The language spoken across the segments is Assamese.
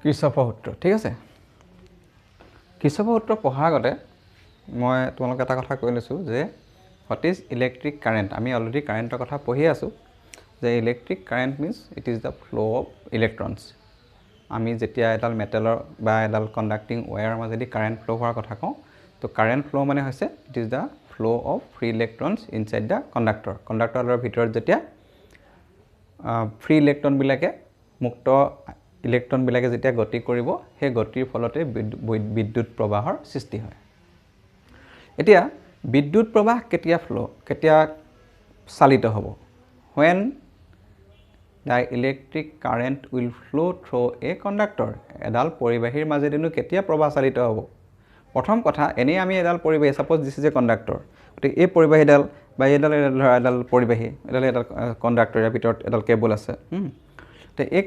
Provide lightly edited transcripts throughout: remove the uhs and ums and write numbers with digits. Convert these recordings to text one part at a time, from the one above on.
কিৰ্চফৰ সূত্ৰ ঠিক আছে কিৰ্চফৰ সূত্ৰ পঢ়াৰ আগতে মই তোমালোকক এটা কথা কৈ লৈছোঁ যে হোৱাট ইজ ইলেক্ট্ৰিক কাৰেণ্ট আমি অলৰেডি কাৰেণ্টৰ কথা পঢ়ি আছোঁ যে electric current means it is the flow' of electrons আমি যেতিয়া এডাল মেটেলৰ বা এডাল কণ্ডাক্টিং ৱায়াৰৰ মাজেদি কাৰেণ্ট ফ্ল' হোৱাৰ কথা কওঁ তো কাৰেণ্ট ফ্ল' মানে হৈছে it is the flow' of free electrons inside the কণ্ডাক্টৰৰ ভিতৰত যেতিয়া ফ্ৰী ইলেক্ট্ৰনবিলাকে মুক্ত ইলেক্ট্ৰনবিলাকে যেতিয়া গতি কৰিব সেই গতিৰ ফলতে বিদ্যুৎ প্ৰবাহৰ সৃষ্টি হয় এতিয়া বিদ্যুৎ প্ৰবাহ কেতিয়া চালিত হ'ব when the electric current will flow through a conductor এডাল পৰিবাহীৰ মাজেদিনো কেতিয়া প্ৰবাহ চালিত হ'ব প্ৰথম কথা এনে আমি এডাল পৰিবাহী suppose this is a conductor গতিকে এই পৰিবাহীডাল বা এডাল পৰিবাহী এডাল কণ্ডাক্টৰৰ ভিতৰত এডাল কেবল আছে তো এই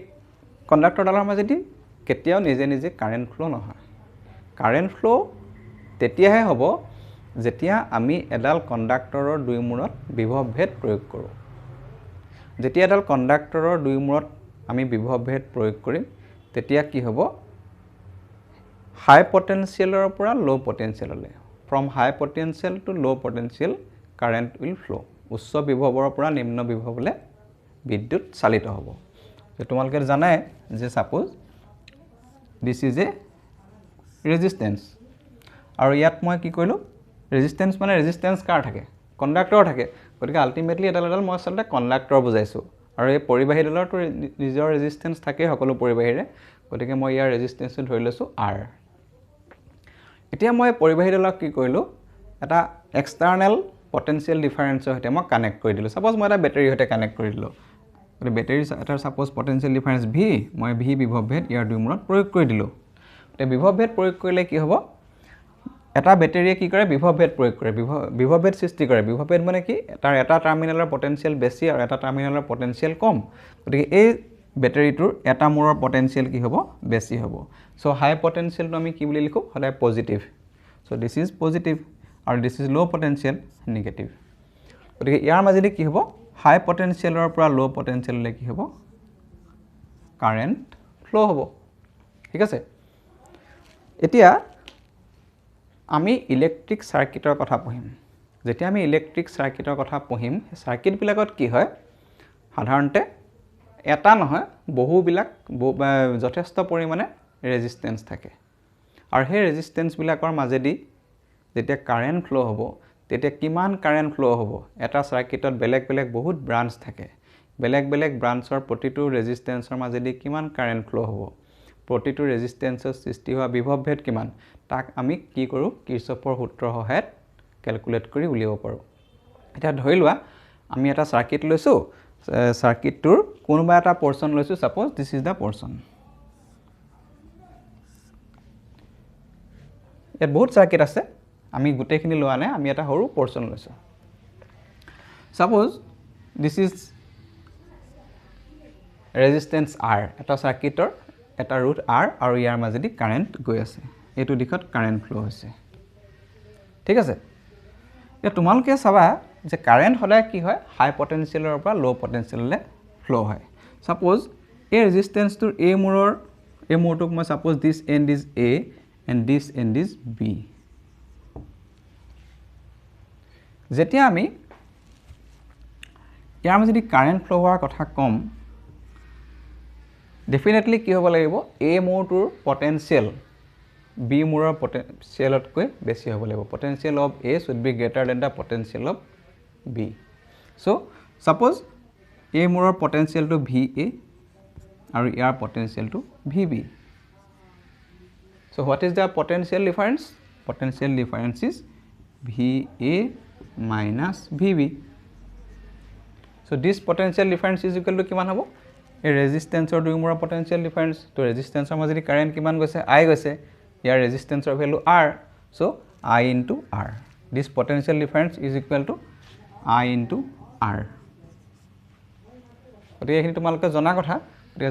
কণ্ডাক্টৰডালৰ মাজেদি কেতিয়াও নিজে নিজে কাৰেণ্ট ফ্লো নহয় কাৰেণ্ট ফ্লো তেতিয়াহে হ'ব যেতিয়া আমি এডাল কণ্ডাক্টৰৰ দুই মূৰত বিভৱ ভেদ প্ৰয়োগ কৰোঁ যেতিয়া এডাল কণ্ডাক্টৰৰ দুই মূৰত আমি বিভৱ ভেদ প্ৰয়োগ কৰিম তেতিয়া কি হ'ব হাই পটেনশিয়েলৰ পৰা লো পটেনশিয়েললৈ from high potential to low potential current will flow উচ্চ বিভৱৰ পৰা নিম্ন বিভৱলৈ বিদ্যুৎ চালিত হ'ব যে তোমালোকে জানাই যে সাপোজ দিস ইজ এ ৰেজিস্ট্যান্স আৰু ইয়াত মই কি কৰিলোঁ ৰেজিস্ট্যান্স মানে ৰেজিস্ট্যান্স কাৰ থাকে কণ্ডাক্টৰ থাকে গতিকে আল্টিমেটলি এডাল মই আচলতে কণ্ডাক্টৰ বুজাইছোঁ আৰু এই পৰিবাহীডালৰতো নিজৰ ৰেজিস্ট্যান্স থাকে সকলো পৰিবাহীৰে গতিকে মই ইয়াৰ ৰেজিস্ট্যান্সটো ধৰি লৈছোঁ R এতিয়া মই পৰিবাহীডালক কি কৰিলোঁ এটা এক্সটাৰ্নেল পটেনশিয়েল ডিফাৰেন্সৰ সৈতে মই কানেক্ট কৰি দিলোঁ সাপোজ মই এটা বেটাৰীৰ সৈতে কানেক্ট কৰি দিলোঁ গতিকে বেটাৰী এটাৰ সাপোজ পটেনশিয়েল ডিফাৰেন্স V মই V বিভৱ ভেদ ইয়াৰ দুই মূৰত প্ৰয়োগ কৰি দিলোঁ গতিকে বিভৱ ভেদ প্ৰয়োগ কৰিলে কি হ'ব এটা বেটাৰীয়ে কি কৰে বিভৱ ভেদ প্ৰয়োগ কৰে বিভৱ ভেদ সৃষ্টি কৰে বিভৱ ভেদ মানে কি তাৰ এটা টাৰ্মিনেলৰ পটেনশিয়েল বেছি আৰু এটা টাৰ্মিনেলৰ পটেনশিয়েল কম গতিকে এই বেটাৰীটোৰ এটা মূৰৰ পটেনশিয়েল কি হ'ব বেছি হ'ব সো হাই পটেনশিয়েলটো আমি কি বুলি লিখো হলে positive so this is positive আৰু this is low potential negative গতিকে ইয়াৰ মাজেদি কি হ'ব হাই পটেনশিয়েলৰ পৰা লো পটেনশিয়েললৈ কি হ'ব কাৰেণ্ট ফ্লো হ'ব ঠিক আছে এতিয়া আমি ইলেক্ট্ৰিক সাৰ্কিটৰ কথা পঢ়িম যেতিয়া আমি ইলেক্ট্ৰিক সাৰ্কিটৰ কথা পঢ়িম সাৰ্কিট বিলাকত কি হয় সাধাৰণতে এটা নহয় বহুবিলাক যথেষ্ট পৰিমাণে ৰেজিস্ট্যান্স থাকে আৰু সেই ৰেজিস্ট্যান্স বিলাকৰ মাজেদি যেতিয়া কাৰেণ্ট ফ্লো হ'ব তেতিয়া কিমান কাৰেণ্ট ফ্লো হ'ব এটা সাৰ্কিটত বেলেগ বেলেগ বহুত ব্ৰাঞ্চ থাকে বেলেগ বেলেগ ব্ৰাঞ্চৰ প্ৰতিটো ৰেজিস্ট্যান্সৰ মাজেদি কিমান কাৰেণ্ট ফ্লো হ'ব প্ৰতিটো ৰেজিস্ট্যান্সৰ সৃষ্টি হোৱা বিভৱ ভেদ কিমান তাক আমি কি কৰোঁ কিৰ্চফৰ সূত্ৰৰ সহায়ত ক্যালকুলেট কৰি উলিয়াব পাৰোঁ এটা ধৰি লোৱা আমি এটা সাৰ্কিট লৈছো সাৰ্কিটটোৰ কোনোবা এটা পোৰশন লৈছো suppose this is da portion ইয়াত বহুত সাৰ্কিট আছে আমি গুটেখিনি লোৱা নাই আমি এটা সৰু পোৰশন লৈছো সাপোজ দিস ইজ ৰেজিস্ট্যান্স R এটা সাৰ্কিটৰ এটা ৰুট R আৰু ইয়াৰ মাজেদি কাৰেণ্ট গৈ আছে এইটো দিশত কাৰেণ্ট ফ্লো হৈছে ঠিক আছে এতিয়া তোমালোকে চাবা যে কাৰেণ্ট সদায় কি হয় হাই পটেনশিয়েলৰ পৰা লো পটেনশিয়েললৈ ফ্লো হয় সাপোজ এই ৰেজিস্ট্যান্সটোৰ এই মূৰটোক মই suppose this end is A and this end is B যেতিয়া আমি ইয়াৰ মাজেদি কাৰেণ্ট ফ্লো হোৱাৰ কথা কম ডেফিনেটলি কি হ'ব লাগিব A মূৰটোৰ পটেনশিয়েল B মূৰৰ পটেনশিয়েলতকৈ বেছি হ'ব লাগিব potential of A should be greater than the potential of B so suppose A মূৰৰ পটেনশিয়েলটো VA আৰু ইয়াৰ পটেনশিয়েলটো VB so what is the potential difference potential difference is VA minus VB so this potential difference is equal to কিমান হ'ব এই ৰেজিস্ট্যান্সৰ দুই মূৰৰ পটেনশিয়েল ডিফাৰেন্স তো ৰেজিস্ট্যান্সৰ মাজেদি কাৰেণ্ট কিমান গৈছে I গৈছে ইয়াৰ ৰেজিস্ট্যান্সৰ value R so I into R this potential difference is equal to I into R গতিকে এইখিনি তোমালোকে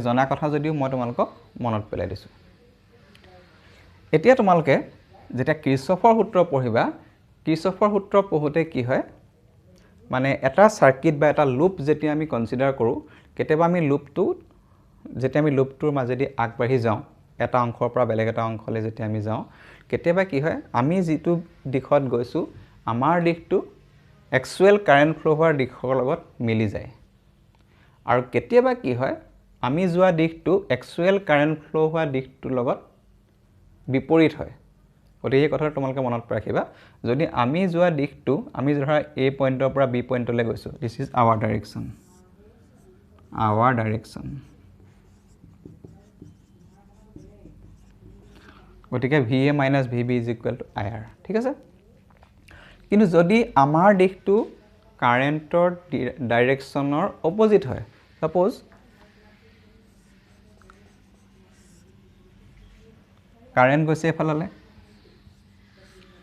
জনা কথা যদিও মই তোমালোকক মনত পেলাই দিছোঁ এতিয়া তোমালোকে যেতিয়া কিৰ্চফৰ সূত্ৰ পঢ়িবা কিৰ্চফৰ সূত্ৰ পঢ়োতে কি হয় মানে এটা সাৰ্কিট বা এটা লুপ যেতিয়া আমি কনসিডাৰ কৰোঁ কেতিয়াবা আমি লুপটোৰ মাজেদি আগবাঢ়ি যাওঁ এটা অংশৰ পৰা বেলেগ এটা অংশলৈ যেতিয়া আমি যাওঁ কেতিয়াবা কি হয় আমি যেটো দিশত গৈছো আমাৰ দিশটো একচুৱেল কাৰেন্ট ফ্লো হোৱাৰ দিশৰ লগত মিলি যায় আৰু কেতিয়াবা কি হয় আমি যোৱা দিশটো একচুৱেল কাৰেন্ট ফ্লো হোৱা দিশটোৰ লগত বিপৰীত হয় গতিকে এই কথাটো তোমালোকে মনত ৰাখিবা যদি আমি যোৱা দিশটো আমি ধৰা A পইণ্টৰ পৰা B পইণ্টলৈ গৈছো দিস ইজ आवर ডাইৰেকচন গতিকে VA - VB = IR ঠিক আছে কিন্তু যদি আমাৰ দিশটো কাৰেন্টৰ ডাইৰেকচনৰ অপোজিট হয় সাপোজ কাৰেন্ট গৈছে এফাললে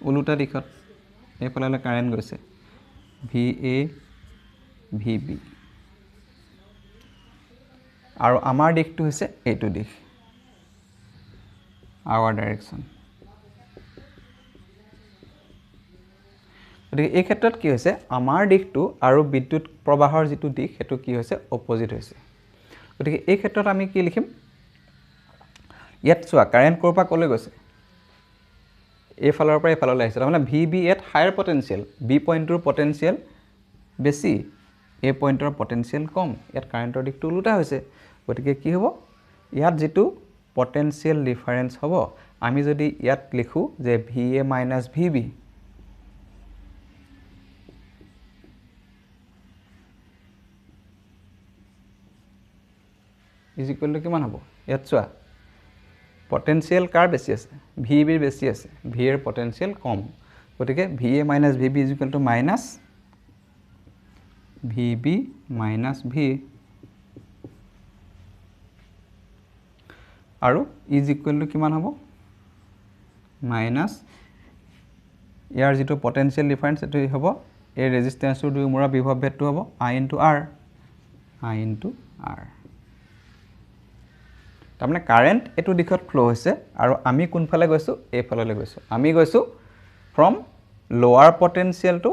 উলুটা দিশত এফাললে কাৰেন্ট গৈছে VA VB আৰু আমাৰ দিশটো হৈছে এইটো দিশ our direction গতিকে এই ক্ষেত্ৰত কি হৈছে আমাৰ দিশটো আৰু বিদ্যুৎ প্ৰবাহৰ যেটো দিশ হেতু কি হৈছে অপোজিট হৈছে গতিকে এই ক্ষেত্ৰত আমি কি লিখিম ইয়াত চোৱা কাৰেন্ট কৰপা কলৈ গৈছে এই ফালৰ পৰা এই ফাললৈ আহিছে মানে VB at higher potential B পইণ্টৰ পটেনশিয়াল বেছি A পইণ্টৰ পটেনশিয়াল কম ইয়াত কাৰেন্টৰ দিকটো উলুটা হৈছে গতিকে কি হ'ব ইয়াত যেটো পটেনশিয়াল ডিফাৰেন্স হ'ব আমি যদি ইয়াত লিখো যে VA - VB is equal to কিমান হ'ব ইয়াত চোৱা পটেনশিয়াল কাৰ বেছি আছে VB ৰ বেছি আছে V এৰ পটেনশিয়াল কম গতিকে VA - VB is equal to minus VB minus V আৰু is equal to কিমান হ'ব minus ইয়াৰ যেটো পটেনশিয়াল ডিফাৰেন্স এটো হ'ব এই ৰেজিস্ট্যান্সৰ দুই মূৰা বিভৱ ভেদটো হ'ব I into R তাৰমানে কাৰেন্ট এটো দিশত ফ্লো হৈছে আৰু আমি কোনফালে গৈছো এই ফাললৈ গৈছো আমি গৈছো ফ্ৰম লোৱাৰ পটেনশিয়াল টু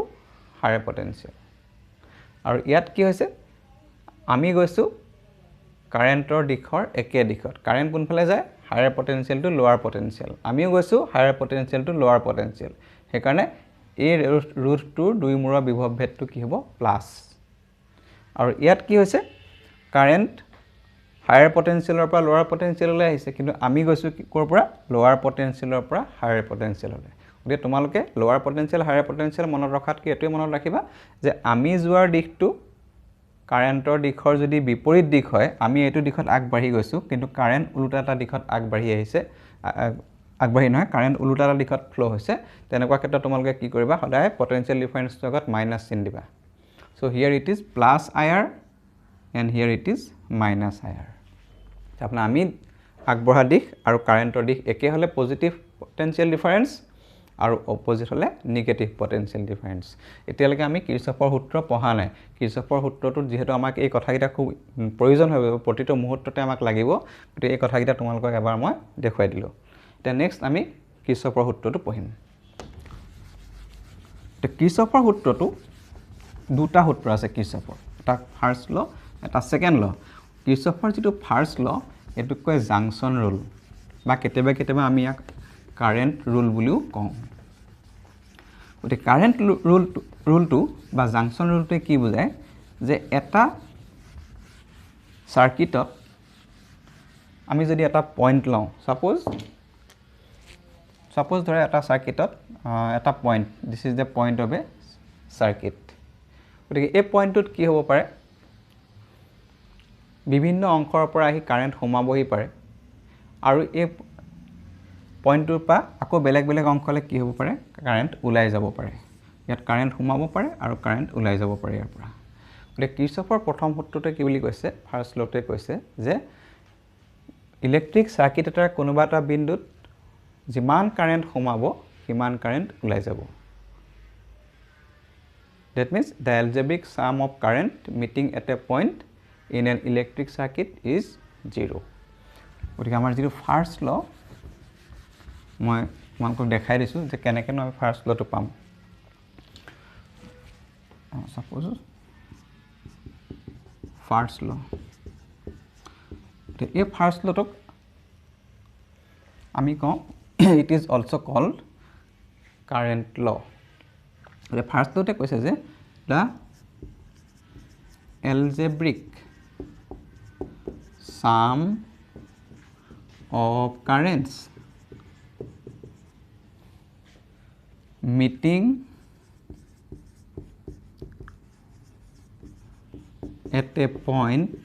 হায়াৰ পটেনশিয়াল আৰু ইয়াত কি হৈছে আমি গৈছো কাৰেন্টৰ দিশৰ একে দিশত কাৰেন্ট কোনফালে যায় হায়াৰ পটেনশিয়াল টু লোৱাৰ পটেনশিয়াল আমিও গৈছো হায়াৰ পটেনশিয়াল টু লোৱাৰ পটেনশিয়াল হেকাৰণে এই ৰুটটোৰ দুই মূৰা বিভৱ ভেদটো কি হ'ব প্লাস আৰু ইয়াত কি হৈছে কাৰেন্ট হায়াৰ পটেনশিয়ালৰ পৰা লোৱাৰ পটেনশিয়াললৈ আহিছে কিন্তু আমি গৈছো কৰ পৰা লোৱাৰ পটেনশিয়ালৰ পৰা হায়াৰ পটেনশিয়াললৈ গতিকে তোমালোকে লোৱাৰ পটেনশিয়াল হায়াৰ পটেনশিয়াল মনত ৰখাত কি এটোই মনত ৰাখিবা যে আমি যোৱাৰ দিশটো কাৰেন্টৰ দিশৰ যদি বিপৰীত দিশ হয় আমি এটো দিশত আগবাঢ়ি গৈছো কিন্তু কাৰেন্ট উলুটা এটা দিশত আগবাঢ়ি আহিছে আগবাঢ়ি নহয় কাৰেন্ট উলুটা এটা দিশত ফ্লো হৈছে তেনেকুৱা ক্ষেত্ৰত তোমালোকে কি কৰিবা সদায় পটেনশিয়াল ডিফাৰেন্সৰ আগত মাইনাস চিন দিবা so here it is plus IR and here it is minus IR আপনা আমি আগবঢ়া দিশ আৰু কাৰেন্টৰ দিশ একে হলে পজিটিভ পটেনশিয়াল ডিফাৰেন্স আৰু অপোজিট হলে নেগেটিভ পটেনশিয়াল ডিফাৰেন্স এতিয়ালৈকে আমি কিৰচফৰ সূত্ৰ পঢ়া নাই কিৰচফৰ সূত্ৰটোত যেহেতু আমাক এই কথাকিটা খুব প্ৰয়োজন হ'ব প্ৰতিটো মুহূৰ্ততে আমাক লাগিব গতিকে এই কথাকিটা তোমালোকক এবাৰ মই দেখুৱাই দিলো তে নেক্সট আমি কিৰচফৰ সূত্ৰটো পঢ়িম তে কিৰচফৰ সূত্ৰটো দুটা সূত্ৰ আছে কিৰচফৰ এটা ফাৰ্স্ট ল এটা সেকেন্ড ল কিৰচফৰ যেটো ফাৰ্স্ট ল এটো কয় জাংশন ৰুল বা কেতিয়াবা আমি ইয়াক কারেন্ট রুল বুলিও কওঁ গতি কারেন্ট রুলটো বা জাংশন রুলটো কি বুজায় যে এটা সার্কিটত আমি যদি এটা পয়েন্ট লওঁ সাপোজ ধৰা এটা সার্কিটত এটা point this is the point of A circuit গতি এই পয়েন্টত কি হ'ব পাৰে বিভিন্ন অংশৰ পৰা আহি কাৰেন্ট সোমাবহি পাৰে আৰু এই পয়েন্টৰ পৰা আকৌ বেলেগ অংশলে কি হ'ব পাৰে কাৰেন্ট ওলাই যাব পাৰে ইয়াত কাৰেন্ট সোমাব পাৰে আৰু কাৰেন্ট ওলাই যাব পাৰে ইয়াৰ পৰা গতি কিৰচফৰ প্ৰথম সূত্ৰতে কি বুলি কৈছে ফাৰ্স্ট লতে কৈছে যে ইলেক্ট্ৰিক সাৰ্কিট এটাৰ কোনোবা এটা বিন্দুত যিমান কারেন্ট সোমাব সিমান কারেন্ট ওলাই যাব that means the algebraic sum of current meeting at a point in an electric circuit is 0 গতিকে আমাৰ যেটো ফাৰ্স্ট ল মই তোমালোকক দেখাই দিছো যে কেনেকৈ আমি ফাৰ্স্ট লটো পাম সাপোজ ফাৰ্স্ট ল এই ফাৰ্স্ট লটোক আমি কওঁ it is also' called current law. এতিয়া ফাৰ্ষ্ট লতে কৈছে যে the algebraic sum of currents meeting at a point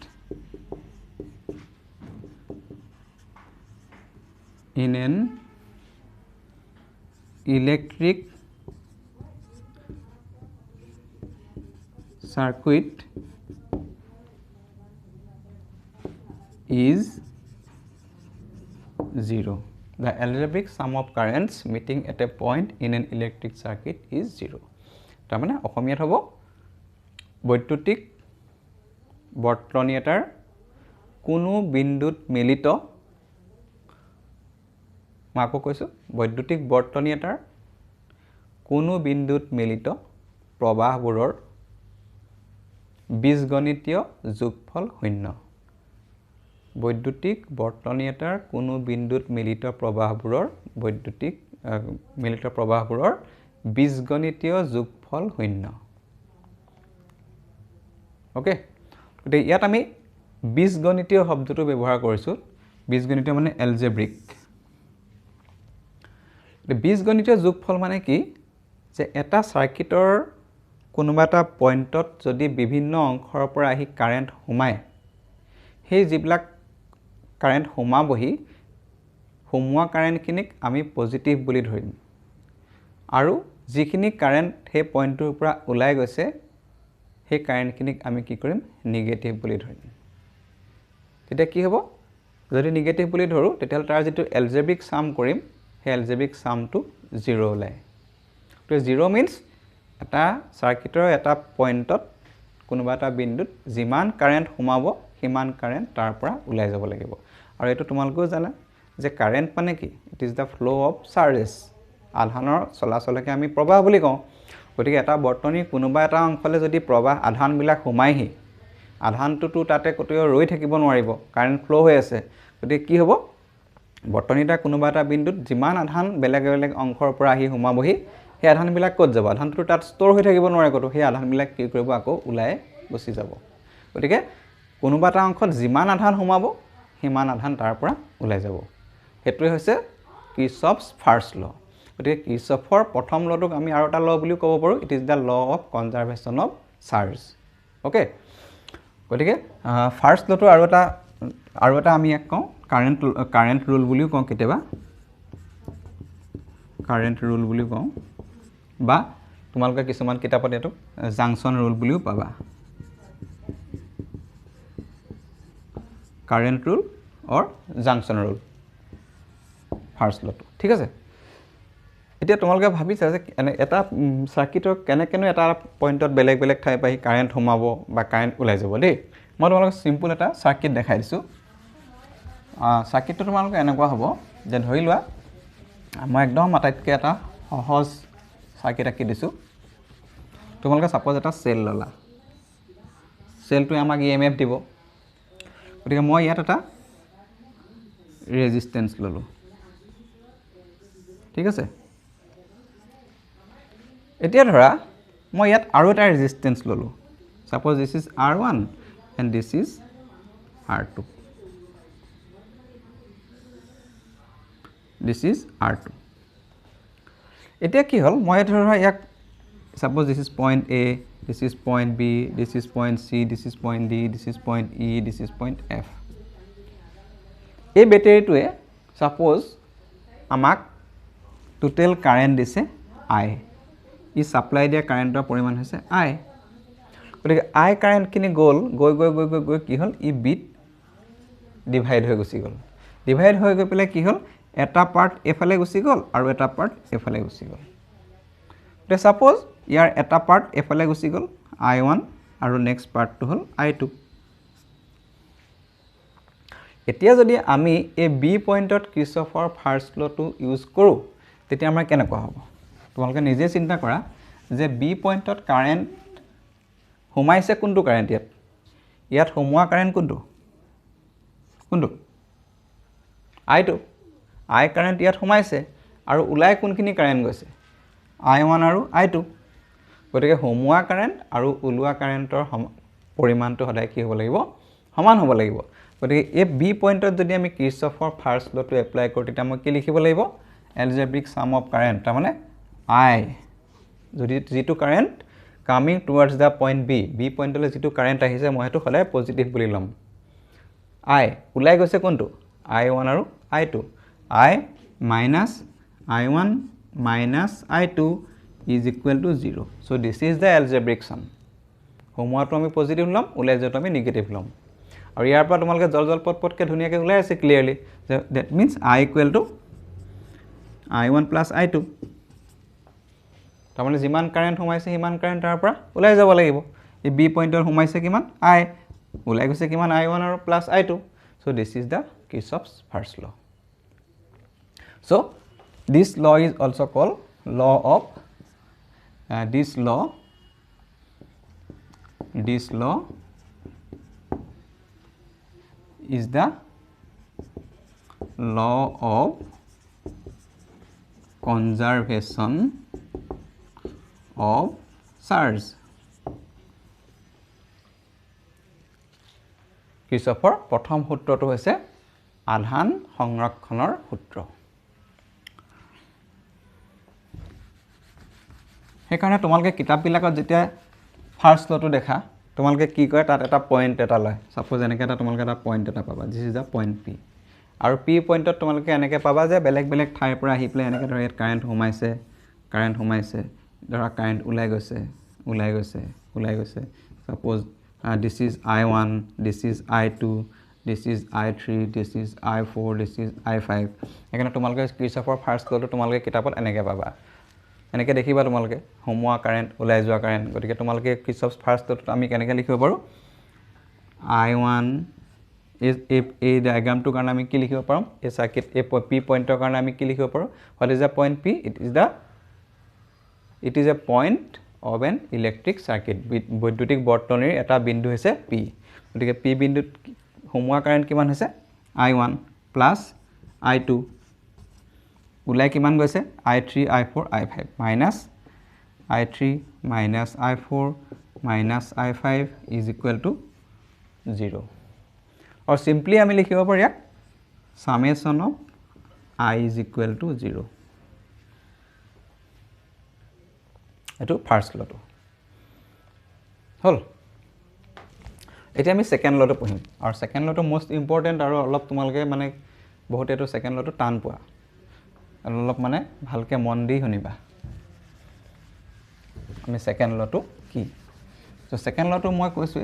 in an electric circuit is 0. The algebraic sum of currents meeting at a point in an electric circuit is 0. তাৰমানে অসমীয়াত হ'ব বৈদ্যুতিক বৰ্তনী এটাৰ কোনো বিন্দুত মিলিত, মই আকৌ কৈছোঁ বৈদ্যুতিক বৰ্তনী এটাৰ কোনো বিন্দুত মিলিত প্ৰবাহবোৰৰ বীজগণিতীয় যোগফল শূন্য। বৈদ্যুতিক বৰ্তনী এটাৰ কোনো বিন্দুত মিলিত প্ৰবাহবোৰৰ বীজগণিতীয় যোগফল শূন্য। অ'কে, গতিকে ইয়াত আমি বীজগণিতীয় শব্দটো ব্যৱহাৰ কৰিছোঁ। বীজগণিতীয় মানে এলজেব্ৰিক। বীজগণিতীয় যোগফল মানে কি, যে এটা চাৰ্কিটৰ কোনোবা এটা পইণ্টত যদি বিভিন্ন অংশৰ পৰা আহি কাৰেণ্ট সোমায়, সেই যিবিলাক কাৰেণ্ট সোমোৱা কাৰেণ্টখিনিক আমি পজিটিভ বুলি ধৰিম, আৰু যিখিনি কাৰেণ্ট সেই পইণ্টটোৰ পৰা ওলাই গৈছে সেই কাৰেণ্টখিনিক আমি কি কৰিম, নিগেটিভ বুলি ধৰিম। তেতিয়া কি হ'ব, যদি নিগেটিভ বুলি ধৰোঁ তেতিয়াহ'লে তাৰ যিটো এলজেব্ৰিক চাম কৰিম সেই এলজেব্ৰিক চামটো 0 ওলায়। তো 0 মিনছ এটা চাৰ্কিটৰ এটা পইণ্টত কোনোবা এটা বিন্দুত যিমান কাৰেণ্ট সোমাব সিমান কাৰেণ্ট তাৰ পৰা ওলাই যাব লাগিব। আৰু এইটো তোমালোকেও জানা যে কাৰেণ্ট মানে কি, it is the flow' of charges. আধানৰ চলাচলকে আমি প্ৰবাহ বুলি কওঁ। গতিকে এটা বৰ্তনীৰ কোনোবা এটা অংশলৈ যদি প্ৰবাহ আধানবিলাক সোমায়হি, আধানটোতো তাতে ক'তেও ৰৈ থাকিব নোৱাৰিব, কাৰেণ্ট ফ্ল' হৈ আছে। গতিকে কি হ'ব, বৰ্তনীটা কোনোবা এটা বিন্দুত যিমান আধান বেলেগ বেলেগ অংশৰ পৰা আহি সোমাবহি, সেই আধানবিলাক ক'ত যাব, আধানটো তাত ষ্ট'ৰ হৈ থাকিব নোৱাৰে ক'তো, সেই আধানবিলাক কি কৰিব, আকৌ ওলাই গুচি যাব। গতিকে কোনোবা এটা অংশত যিমান আধান সোমাব সিমান আধান তাৰ পৰা ওলাই যাব। সেইটোৱে হৈছে কিৰ্চফছ ফাৰ্ষ্ট ল'। গতিকে কিৰ্চফৰ প্ৰথম ল'টোক আমি আৰু এটা ল' বুলিও ক'ব পাৰোঁ, it is the law' of conservation of charge. Okay, গতিকে ফাৰ্ষ্ট ল'টো আৰু এটা আমি ইয়াক কওঁ কাৰেণ্ট ৰুল বুলিও কওঁ, কেতিয়াবা কাৰেণ্ট ৰুল বুলিও কওঁ, বা তোমালোকে কিছুমান কিতাপত এইটো জাংচন ৰুল বুলিও পাবা। কাৰেণ্ট ৰুল অৰ জাংচন ৰুল, ফাৰ্ষ্ট ল'টো। ঠিক আছে, এতিয়া তোমালোকে ভাবিছা যে এটা চাৰ্কিটৰ কেনেকৈনো এটা পইণ্টত বেলেগ বেলেগ ঠাই পাই কাৰেণ্ট সোমাব বা কাৰেণ্ট ওলাই যাব দেই। মই তোমালোকক চিম্পুল এটা চাৰ্কিট দেখাই দিছোঁ। চাৰ্কিটটো তোমালোকে এনেকুৱা হ'ব যে, ধৰি লোৱা মই একদম আটাইতকৈ এটা সহজ চাৰ্কিট আঁকি দিছোঁ। তোমালোকে ছাপ'জ এটা চেল ল'লা, চেলটোৱে আমাক EMF দিব। গতিকে মই ইয়াত এটা ৰেজিষ্টেঞ্চ ল'লোঁ। ঠিক আছে, এতিয়া ধৰা মই ইয়াত আৰু এটা ৰেজিষ্টেঞ্চ ল'লোঁ। Suppose this is R1 and this is R2। This is R2। এতিয়া কি হ'ল, মই ধৰা ইয়াক suppose this is point A, this is point B, this is point C, this is point D, this is point E, this is point F। এই বেটেৰীটোৱে ছাপ'জ আমাক টোটেল কাৰেণ্ট দিছে I। ই ছাপ্লাই দিয়া কাৰেণ্টৰ পৰিমাণ হৈছে I। গতিকে I কাৰেণ্টখিনি গৈ কি হ'ল, ই বিত ডিভাইড হৈ গুচি গ'ল। ডিভাইড হৈ গৈ পেলাই কি হ'ল, এটা পাৰ্ট এফালে গুচি গ'ল আৰু এটা পাৰ্ট এফালে গুচি গ'ল। গতিকে ছাপ'জ ইয়াৰ এটা পাৰ্ট এফালে গুচি গ'ল I1 আৰু নেক্সট পাৰ্টটো হ'ল I2। এতিয়া যদি আমি এই বি পইণ্টত কিৰ্চফৰ ফাৰ্ষ্ট ল'টো ইউজ কৰোঁ, তেতিয়া আমাৰ কেনেকুৱা হ'ব, তোমালোকে নিজে চিন্তা কৰা যে বি পইণ্টত কাৰেণ্ট সোমাইছে কোনটো কাৰেণ্ট, ইয়াত সোমোৱা কাৰেণ্ট কোনটো I2। I কাৰেণ্ট ইয়াত সোমাইছে আৰু ওলাই কোনখিনি কাৰেণ্ট গৈছে I1 আৰু I2 গতিকে সোমোৱা কাৰেণ্ট আৰু ওলোৱা কাৰেণ্টৰ পৰিমাণটো সদায় কি হ'ব লাগিব সমান হ'ব লাগিব গতিকে এই বি পইণ্টত যদি আমি কিৰ্চফৰ ফাৰ্ষ্ট লটো এপ্লাই কৰোঁ তেতিয়া মই কি লিখিব লাগিব এলজেব্ৰিক সাম অফ কাৰেণ্ট তাৰমানে I যদি যেটো current coming towards the point B পইণ্টলৈ যেটো কাৰেণ্ট আহিছে মই হেতু সদায় পজিটিভ বুলি ল'ম I ওলাই গৈছে কোনটো I1 আৰু I2 I minus I1 minus I2 is equal to 0 so this is the algebraic sum হোমোৱাটো আমি পজিটিভ ল'ম ওলাই যোৱাটো আমি নিগেটিভ ল'ম আৰু ইয়াৰ পৰা তোমালোকে জল পটকে ধুনিয়াকে ওলাই আছে clearly that means I equal to I1 plus I2 তাৰমানে যিমান কাৰেণ্ট সোমাইছে সিমান কাৰেণ্ট তাৰ পৰা ওলাই যাব লাগিব এই বি পইণ্টৰ সোমাইছে কিমান I ওলাই গৈছে কিমান I1 আৰু plus I2 so this is the Kirchhoff's first law so this law is also called law of this law is the law of conservation of charge কিৰ্চফৰ প্ৰথম সূত্ৰটো হৈছে আধান সংৰক্ষণৰ সূত্ৰ সেইকাৰণে তোমালোকে কিতাপবিলাকত যেতিয়া ফাৰ্ষ্ট লটো দেখা তোমালোকে কি কৰে তাত এটা পইণ্ট এটা লয় সাপোজ এনেকৈ এটা তোমালোকে এটা পইণ্ট এটা পাবা this is the point P আৰু পি পইণ্টত তোমালোকে এনেকৈ পাবা যে বেলেগ বেলেগ ঠাইৰ পৰা আহি পেলাই এনেকৈ ধৰা ইয়াত কাৰেণ্ট সোমাইছে ধৰা কাৰেণ্ট ওলাই গৈছে suppose this is I1 this is I2 this is I3 this is I4 this is I5 এখানে তোমালোকে কিৰ্চফৰ ফাৰ্ষ্ট লটো তোমালোকে কিতাপত এনেকৈ পাবা এনেকৈ দেখিবা তোমালোকে হোমোৱা কাৰেণ্ট ওলাই যোৱা কাৰেণ্ট গতিকে তোমালোকে কিৰ্চফৰ ফাৰ্ষ্ট লটো আমি কেনেকৈ লিখিব পাৰো I1 is এই ডায়াগ্ৰামটোৰ কাৰণে আমি কি লিখিব পাৰোঁ এই সাৰ্কিট এই পি পইণ্টৰ কাৰণে আমি কি লিখিব পাৰোঁ what is the point P it is a point of an electric circuit বৈদ্যুতিক বৰ্তনীৰ এটা বিন্দু হৈছে P গতিকে P বিন্দুত হোমোৱা কাৰেণ্ট কিমান হৈছে I1 plus I2 ওলাই কিমান গৈছে I3 I4 I5 minus I3 minus I4 minus I5 is equal to 0 or simply আমি লিখিব পাৰো ইয়াক summation of I is equal to 0 এটো ফাৰ্ষ্ট লটো হল এতিয়া আমি সেকেন্ড লটো পঢ়িম আৰু সেকেন্ড লটো মোস্ট ইম্পৰ্টেন্ট আৰু অলপ তোমালকে মানে বহুত এটো সেকেন্ড লটো টান পোৱা আৰু অলপ মানে ভালকে মন দি শুনিবা আমি সেকেন্ড লটো কি তো সেকেন্ড লটো মই কৈছো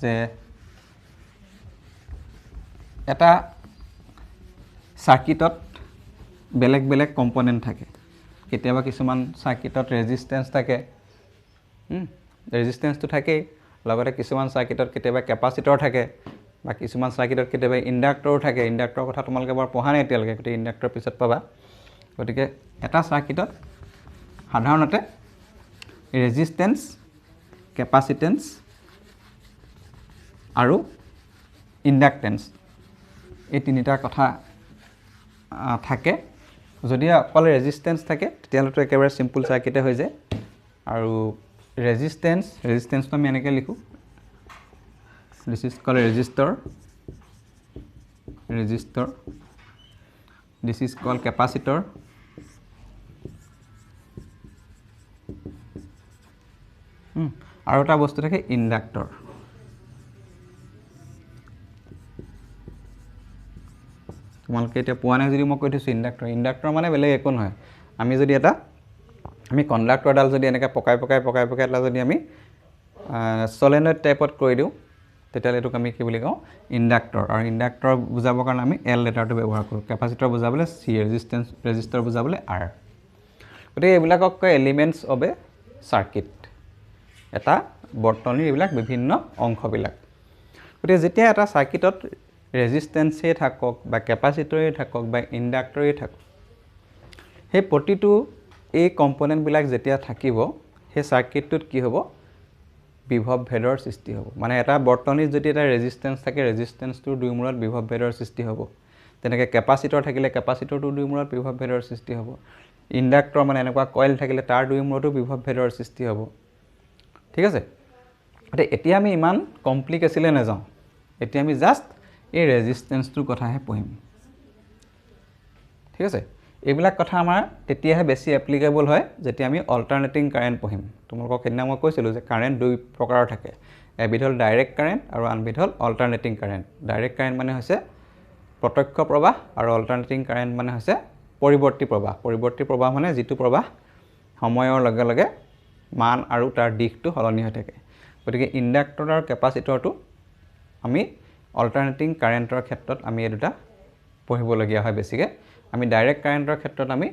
যে এটা সাৰ্কিটত বেলেগ বেলেগ কম্পোনেন্ট থাকে কেতিয়াবা কিছুমান সাৰ্কিটত ৰেজিস্ট্যান্স থাকে ৰেজিস্ট্যান্সটো থাকে লগতে কিছুমান সাৰ্কিটত কেতিয়াবা কেপাসিটৰ থাকে বা কিছুমান সাৰ্কিটত কেতিয়াবা ইন্ডাক্টৰ থাকে ইন্ডাক্টৰৰ কথা তোমালকে বৰ পঢ়া নাই এতিয়ালৈকে গতি ইন্ডাক্টৰ পিছত পাবা গতিকে এটা সাৰ্কিটত সাধাৰণতে ৰেজিস্ট্যান্স কেপাসিটেন্স আৰু ইন্ডাক্টেন্স এই তিনিটা কথা থাকে যদি অকল ৰেজিস্ট্যান্স থাকে তেতিয়ালৈতো একেবাৰে সিম্পল সাৰ্কিটে হৈ যায় আৰু ৰেজিস্ট্যান্সটো আমি এনেকৈ লিখো this is called resistor this is called capacitor আৰু এটা বস্তু থাকে ইন্ডাক্টৰ তোমালকে এটা পোৱা নাই যদি মই কৈ দিছো ইন্ডাক্টৰ মানে বেলেগ একো নহয় আমি যদি এটা আমি কণ্ডাক্টৰ ডাল যদি এনেকৈ পকাই এটা যদি আমি সলেনয়েড টাইপত কৰি দিও তেতিয়ালে এটো আমি কি বুলি কওঁ ইন্ডাক্টৰ আৰু ইন্ডাক্টৰ বুজাবৰ কাৰণে আমি এল লেটাৰটো ব্যৱহাৰ কৰো কেপাসিটৰ বুজাবলৈ সি ৰেজিস্টৰ বুজাবলৈ আৰ গতিকে এইবিলাকক কয় এলিমেন্টস অফ এ সাৰ্কিট এটা বৰ্তনীৰ এইবিলাক বিভিন্ন অংশবিলাক গতিকে যেতিয়া এটা সাৰ্কিটত ৰেজিস্ট্যান্সে থাকক বা কেপাসিটৰে থাকক বা ইন্ডাক্টৰে থাকক সেই প্ৰতিটো এই কম্পোনেন্ট বিলাক যেতিয়া থাকিব সেই সাৰ্কিটটোত কি হ'ব বিভৱ ভেদৰ সৃষ্টি হ'ব মানে এটা বৰ্তনীত যদি এটা ৰেজিস্ট্যান্স থাকে ৰেজিস্ট্যান্সটোৰ দুই মূৰত বিভৱ ভেদৰ সৃষ্টি হ'ব তেনেকৈ কেপাচিটৰ থাকিলে কেপাচিটৰটো দুই মূৰত বিভৱ ভেদৰ সৃষ্টি হ'ব ইণ্ডাক্টৰ মানে এনেকুৱা কইল থাকিলে তাৰ দুই মূৰতো বিভৱ ভেদৰ সৃষ্টি হ'ব ঠিক আছে এতিয়া আমি ইমান কমপ্লিকেচনলৈ নাযাওঁ এতিয়া আমি জাষ্ট এই ৰেজিষ্টেন্সটোৰ কথাহে পঢ়িম ঠিক আছে এইবিলাক কথা আমাৰ তেতিয়াহে বেছি এপ্লিকেবল হয় যেতিয়া আমি অল্টাৰনেটিং কাৰেণ্ট পঢ়িম তোমালোকক সেইদিনা মই কৈছিলোঁ যে কাৰেণ্ট দুই প্ৰকাৰৰ থাকে এবিধ হ'ল ডাইৰেক্ট কাৰেণ্ট আৰু আনবিধ হ'ল অল্টাৰনেটিং কাৰেণ্ট ডাইৰেক্ট কাৰেণ্ট মানে হৈছে প্ৰত্যক্ষ প্ৰবাহ আৰু অল্টাৰনেটিং কাৰেণ্ট মানে হৈছে পৰিৱৰ্তী প্ৰবাহ মানে যিটো প্ৰবাহ সময়ৰ লগে লগে মান আৰু তাৰ দিশটো সলনি হৈ থাকে গতিকে ইণ্ডাক্টৰ আৰু কেপাচিটৰটো আমি অল্টাৰনেটিং কাৰেণ্টৰ ক্ষেত্ৰত আমি এই দুটা পঢ়িবলগীয়া হয় বেছিকৈ আমি ডাইৰেক্ট কাৰেণ্টৰ ক্ষেত্ৰত আমি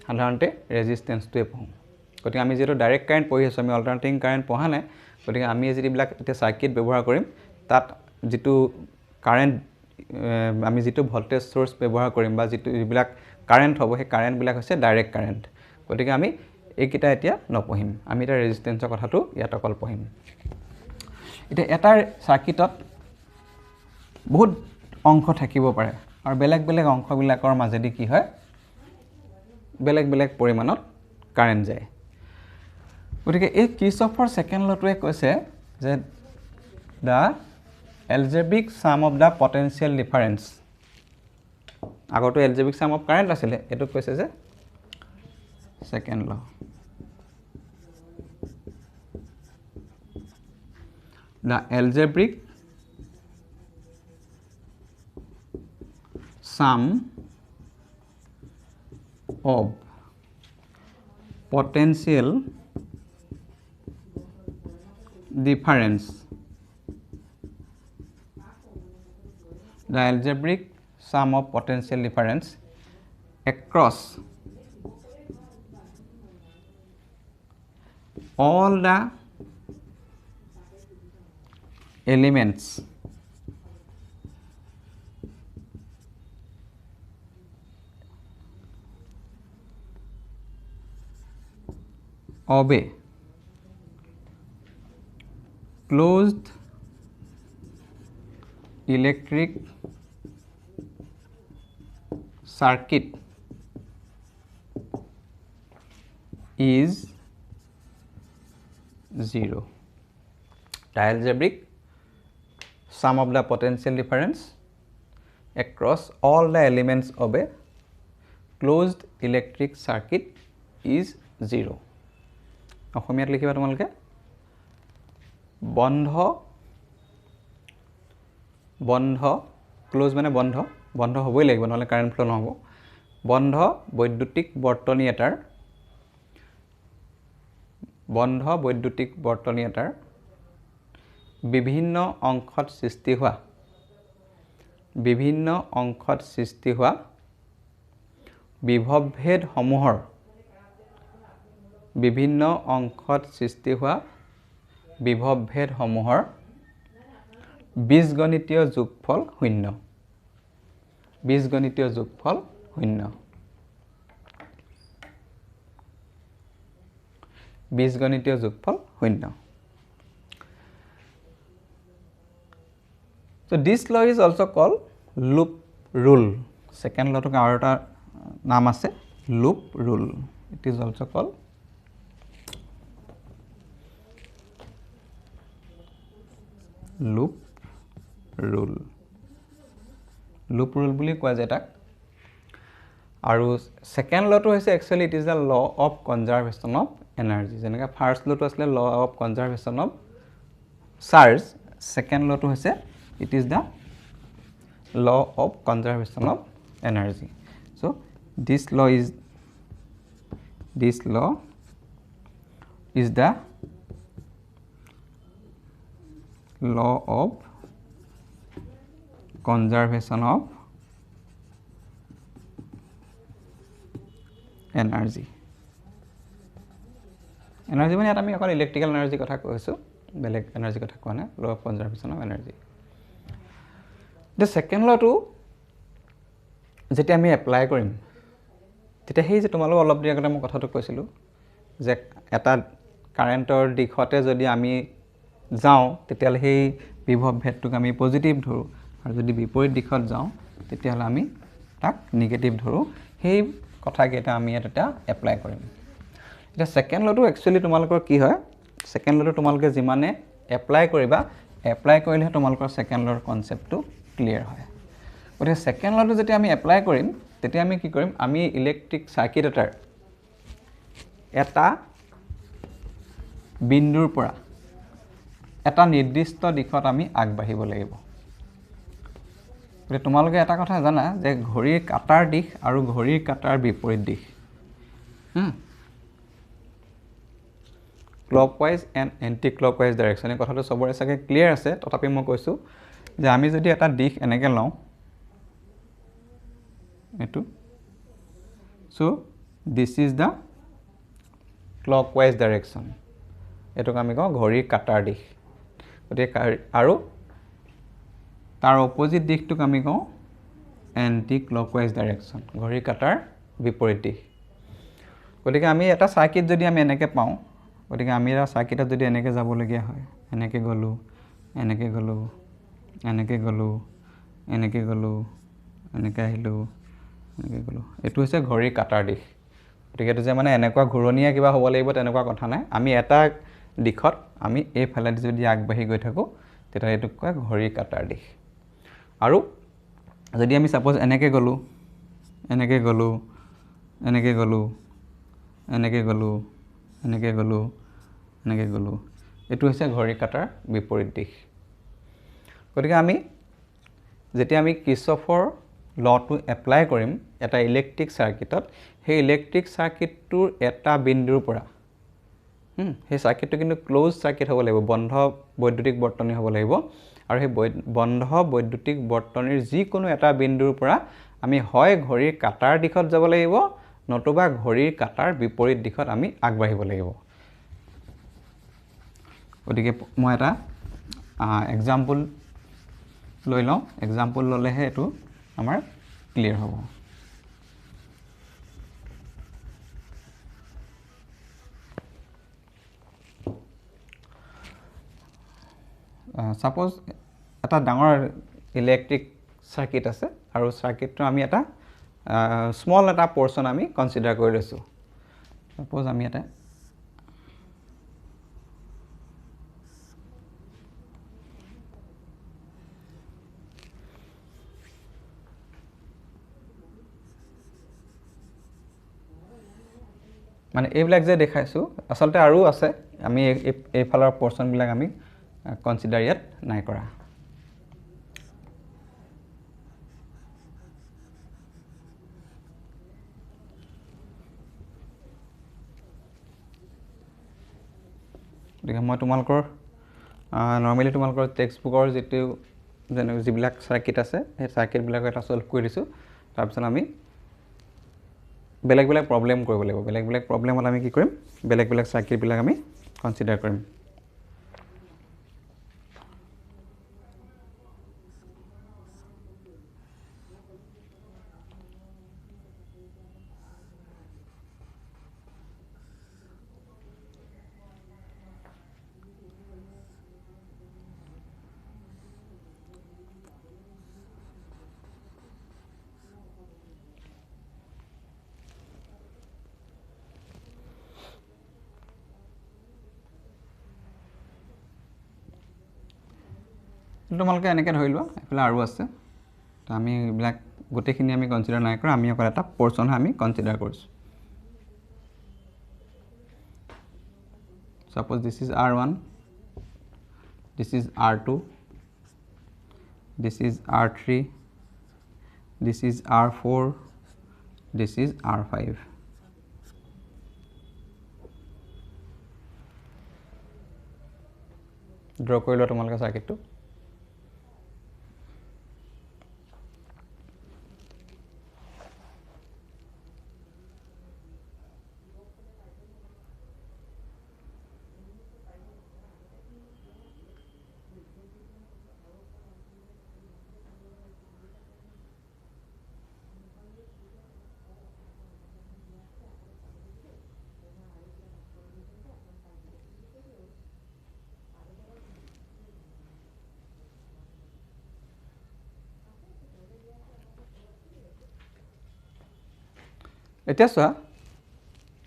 সাধাৰণতে ৰেজিষ্টেন্সটোৱে পঢ়োঁ গতিকে আমি যিহেতু ডাইৰেক্ট কাৰেণ্ট পঢ়ি আছোঁ আমি অল্টাৰনেটিং কাৰেণ্ট পঢ়া নাই গতিকে আমি যিবিলাক এতিয়া চাৰ্কিট ব্যৱহাৰ কৰিম তাত যিটো কাৰেণ্ট আমি যিটো ভল্টেজ সোৰ্স ব্যৱহাৰ কৰিম বা যিবিলাক কাৰেণ্ট হ'ব সেই কাৰেণ্টবিলাক হৈছে ডাইৰেক্ট কাৰেণ্ট গতিকে আমি এইকেইটা এতিয়া নপঢ়িম আমি এটা ৰেজিষ্টেন্সৰ কথাটো ইয়াত অকল পঢ়িম এতিয়া এটা চাৰ্কিটত বহুত অংশ থাকিব পাৰে আৰু বেলেগ বেলেগ অংশবিলাকৰ মাজেদি কি হয় বেলেগ বেলেগ পৰিমাণত কাৰেণ্ট যায় গতিকে এই কিৰ্চফৰ সেকেণ্ড লটোৱে কৈছে যে the algebraic sum of the potential difference আগতো এলজেব্ৰিক সাম অফ কাৰেণ্ট আছিলে এইটো কৈছে যে second law the algebraic sum of potential difference the algebraic sum of potential difference across all the elements of a closed electric circuit is 0. The algebraic sum of the potential difference across all the elements of a closed electric circuit is 0. অসমীয়াত লিখিবা তোমালোকে বন্ধ বন্ধ ক্লোজ মানে বন্ধ বন্ধ হ'বই লাগিব নহলে কাৰেণ্ট ফ্লো নহব বন্ধ বৈদ্যুতিক বৰ্তনী এটাৰ বিভিন্ন অংশত সৃষ্টি হোৱা বিভৱভেদ সমূহৰ বিভিন্ন অংশত সৃষ্টি হোৱা বিভৱভেদ সমূহৰ বীজগণিতীয় যোগফল শূন্য বীজগণিতীয় যোগফল শূন্য বীজগণিতীয় যোগফল শূন্য So this law is also called loop rule. Second law to our name is loop rule. It is also called loop rule. Loop rule বুলি কোৱা যায় তাক আৰু সেকেন্ড লটো হৈছে actually it is the law of conservation of energy যেনেকা ফাৰ্স্ট লটো আছিল law of conservation of charge second লটো হৈছে it is the law of conservation of energy so this law is the law of conservation of energy মানে আমি অকল ইলেক্ট্ৰিকেল এনাৰ্জি কথা কৈছো বেলেগ এনাৰ্জি কথা কোৱা নাই law of conservation of energy the second law to যেতিয়া আমি এপ্লাই কৰিম তেতিয়া সেই যে তোমালোক অলপ দিন আগতে মই কথাটো কৈছিলো যে এটা কাৰেন্টৰ দিশতে যদি আমি যাওঁ তেতিয়ালে সেই বিভৱ ভেদটোক আমি পজিটিভ ধৰো আৰু যদি বিপৰীত দিশত যাওঁ তেতিয়ালে আমি তাক নিগেটিভ ধৰোঁ সেই কথাকেইটা আমি ইয়াত এটা এপ্লাই কৰিম এতিয়া সেকেন্ড লটো একচুয়ালি তোমালোকৰ কি হয় সেকেন্ড লটো তোমালোকে যিমানে এপ্লাই কৰিবা এপ্লাই কৰিলে তোমালোকৰ সেকেন্ড লৰ কনসেপ্টটো ক্লিয়াৰ হয় গতিকে সেকেন্ড লটো যেতিয়া আমি এপ্লাই কৰিম তেতিয়া আমি কি কৰিম আমি ইলেক্ট্ৰিক সাৰ্কিট এটাৰ এটা বিন্দুৰ পৰা এটা নিৰ্দিষ্ট দিশত আমি আগবাঢ়িব লাগিব গতিকে তোমালোকে এটা কথা জানা যে ঘড়ীৰ কাটাৰ দিশ আৰু ঘড়ীৰ কাটাৰ বিপৰীত দিশ clockwise and anti clockwise direction এই কথাটো সবৰে চাগে ক্লিয়াৰ আছে তথাপি মই কৈছো যে আমি যদি এটা দিশ এনেকৈ লওঁ এটো so this is the clockwise direction এটোক আমি কওঁ ঘড়ীৰ কাটাৰ দিশ গতিকে আৰু তাৰ অপোজিট দিশটোক আমি কওঁ এন্টি ক্লকৱাইজ ডাইৰেকশ্যন ঘড়ীৰ কাটাৰ বিপৰীত দিশ গতিকে আমি এটা সাৰ্কিট যদি আমি এনেকৈ পাওঁ গতিকে আমি এটা সাৰ্কিটত যদি এনেকৈ যাব লগিয়া হয় এনেকৈ গলো এনেকৈ গলো এনেকৈ গলো এনেকৈ গলো এনেকৈ আহিলো এনেকৈ গলো এটো হৈছে ঘড়ীৰ কাটাৰ দিশ গতিকে এটো যে মানে এনেকুৱা ঘূৰণীয়া কিবা হ'ব লাগিব তেনেকুৱা কথা নাই আমি এটা দিশত আমি এই ফালে যদি আগবাঢ়ি গৈ থাকো তেতিয়া এটো কয় ঘড়ীৰ কাটাৰ দিশ আৰু যদি আমি সাপোজ এনেকৈ গলো এনেকৈ গলো এনেকৈ গলো এনেকৈ গলো এনেকৈ গলো এনেকৈ গলো এটো হৈছে ঘড়ীৰ কাটাৰ বিপৰীত দিশ গতিকে আমি যেতিয়া আমি কিৰ্চফৰ লটো এপ্লাই কৰিম এটা ইলেক্ট্ৰিক সাৰ্কিটত সেই ইলেক্ট্ৰিক সাৰ্কিটটোৰ এটা বিন্দুৰ পৰা সেই সাৰ্কিটটো কিন্তু ক্লোজ সাৰ্কিট হ'ব লাগিব বন্ধ বৈদ্যুতিক বৰ্তনী হ'ব লাগিব আৰু সেই বন্ধ বৈদ্যুতিক বৰ্তনীৰ যিকোনো এটা বিন্দুৰ পৰা আমি হয় ঘড়ীৰ কাটাৰ দিশত যাব লাগিব নতুবা ঘড়ীৰ কাটাৰ বিপৰীত দিশত আমি আগবাঢ়িব লাগিব গতিকে মই এটা এক্সাম্পল লৈ লওঁ এক্সাম্পল ললেহে এটো আমাৰ ক্লিয়াৰ হ'ব সাপোজ এটা ডাঙৰ ইলেক্ট্ৰিক সাৰ্কিট আছে আৰু সাৰ্কিটটো আমি এটা স্মল এটা পোৰশন আমি কনসিডাৰ কৰি লৈছো সাপোজ আমি এটা মানে এইবিলাক যে দেখাইছো আসলতে আৰু আছে আমি এই ফালৰ পোৰশন বিলাক আমি কনসিডাৰ ইয়াত নাই কৰা মই তোমালোকৰ নৰমালি তোমালোকৰ টেক্সট বুকৰ যেটো যিবিলাক সাৰ্কিট আছে সেই সাৰ্কিট বিলাক এটা সলভ কৰি দিছো তাৰ পিছত আমি বেলেগ বেলেগ প্ৰবলেম কৰিব লাগিব বেলেগ বেলেগ প্ৰবলেমত আমি কি কৰিম বেলেগ বেলেগ সাৰ্কিট বিলাক আমি কনসিডাৰ কৰিম তোমালোকে এনেকৈ ধৰি লোৱা এফালে আৰু আছে তো আমি এইবিলাক গোটেইখিনি আমি কনসিডাৰ নাই কৰা আমি অকল এটা পোৰশন আমি কনসিডাৰ কৰিছো suppose this is R1 this is R2 this is R3 this is R4 this is R5 draw কৰি লোৱা তোমালোকে সাৰ্কিটটো এতিয়া চোৱা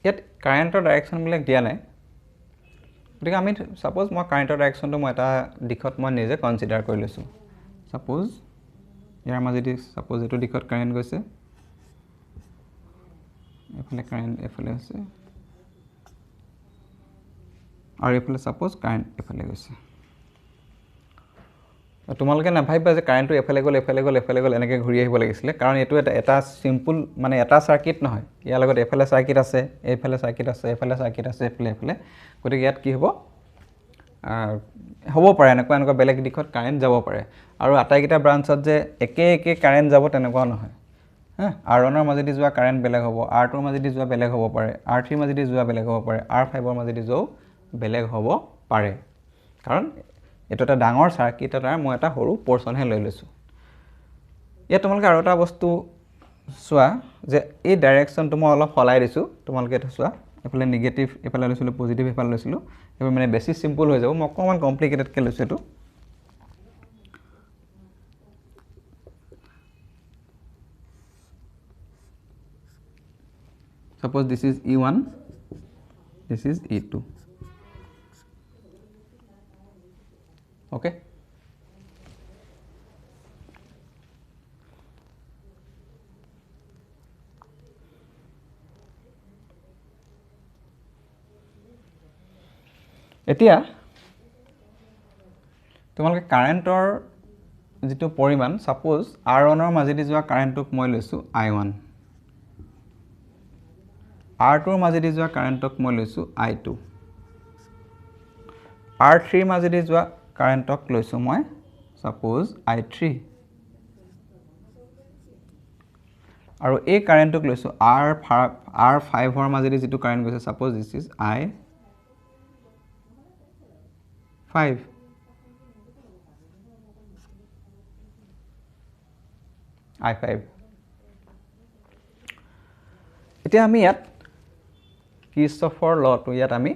ইয়াত কাৰেণ্টৰ ডাইৰেকশ্যনবিলাক দিয়া নাই গতিকে আমি ছাপ'জ মই কাৰেণ্টৰ ডাইৰেকশ্যনটো মই এটা দিশত মই নিজে কনচিডাৰ কৰি লৈছোঁ ছাপ'জ ইয়াৰ মাজেদি ছাপ'জ এইটো দিশত কাৰেণ্ট গৈছে এইফালে কাৰেণ্ট এইফালে আছে আৰু এইফালে ছাপ'জ কাৰেণ্ট এইফালে গৈছে তোমালোকে নাভাবিবা যে কাৰেণ্টটো এইফালে গ'ল এনেকৈ ঘূৰি আহিব লাগিছিলে কাৰণ এইটো এটা চিম্পুল মানে এটা চাৰ্কিট নহয় ইয়াৰ লগত এইফালে চাৰ্কিট আছে এইফালে চাৰ্কিট আছে এইফালে চাৰ্কিট আছে এইফালে গতিকে ইয়াত কি হ'ব পাৰে এনেকুৱা বেলেগ দিশত কাৰেণ্ট যাব পাৰে আৰু আটাইকেইটা ব্ৰাঞ্চত যে একে কাৰেণ্ট যাব তেনেকুৱাও নহয় R1ৰ মাজেদি যোৱা কাৰেণ্ট বেলেগ হ'ব R2ৰ মাজেদি যোৱা বেলেগ হ'ব পাৰে R3ৰ মাজেদি যোৱা বেলেগ হ'ব পাৰে R5ৰ মাজেদি যোৱাও বেলেগ হ'ব পাৰে কাৰণ এইটো এটা ডাঙৰ চাৰ্কিট এটাৰ মই এটা সৰু পৰ্চনহে লৈ লৈছোঁ ইয়াত তোমালোকে আৰু এটা বস্তু চোৱা যে এই ডাইৰেকশ্যনটো মই অলপ সলাই দিছোঁ তোমালোকে এইটো চোৱা এইফালে নিগেটিভ এইফালে লৈছিলোঁ পজিটিভ এইফালে লৈছিলোঁ এইবোৰ মানে বেছি চিম্পুল হৈ যাব মই অকণমান কমপ্লিকেটেডকৈ লৈছোঁ এইটো suppose this is E1 this is E2 okay এতিয়া তোমালোকে কাৰেণ্টৰ যেটো পৰিমাণ সাপোজ R1ৰ মাজেদি যোৱা কাৰেণ্টক মই লৈছোঁ I1 R2ৰ মাজেদি যোৱা কাৰেণ্টক মই লৈছোঁ I2 R3ৰ মাজেদি যোৱা কাৰেণ্টক লৈছোঁ মই সাপোজ I3 আৰু এই কাৰেণ্টক লৈছোঁ R5ৰ মাজেদি যেটো কাৰেণ্ট গৈছে সাপোজ দিস ইজ I5 এতিয়া আমি ইয়াত কিৰ্চফৰ লটো ইয়াত আমি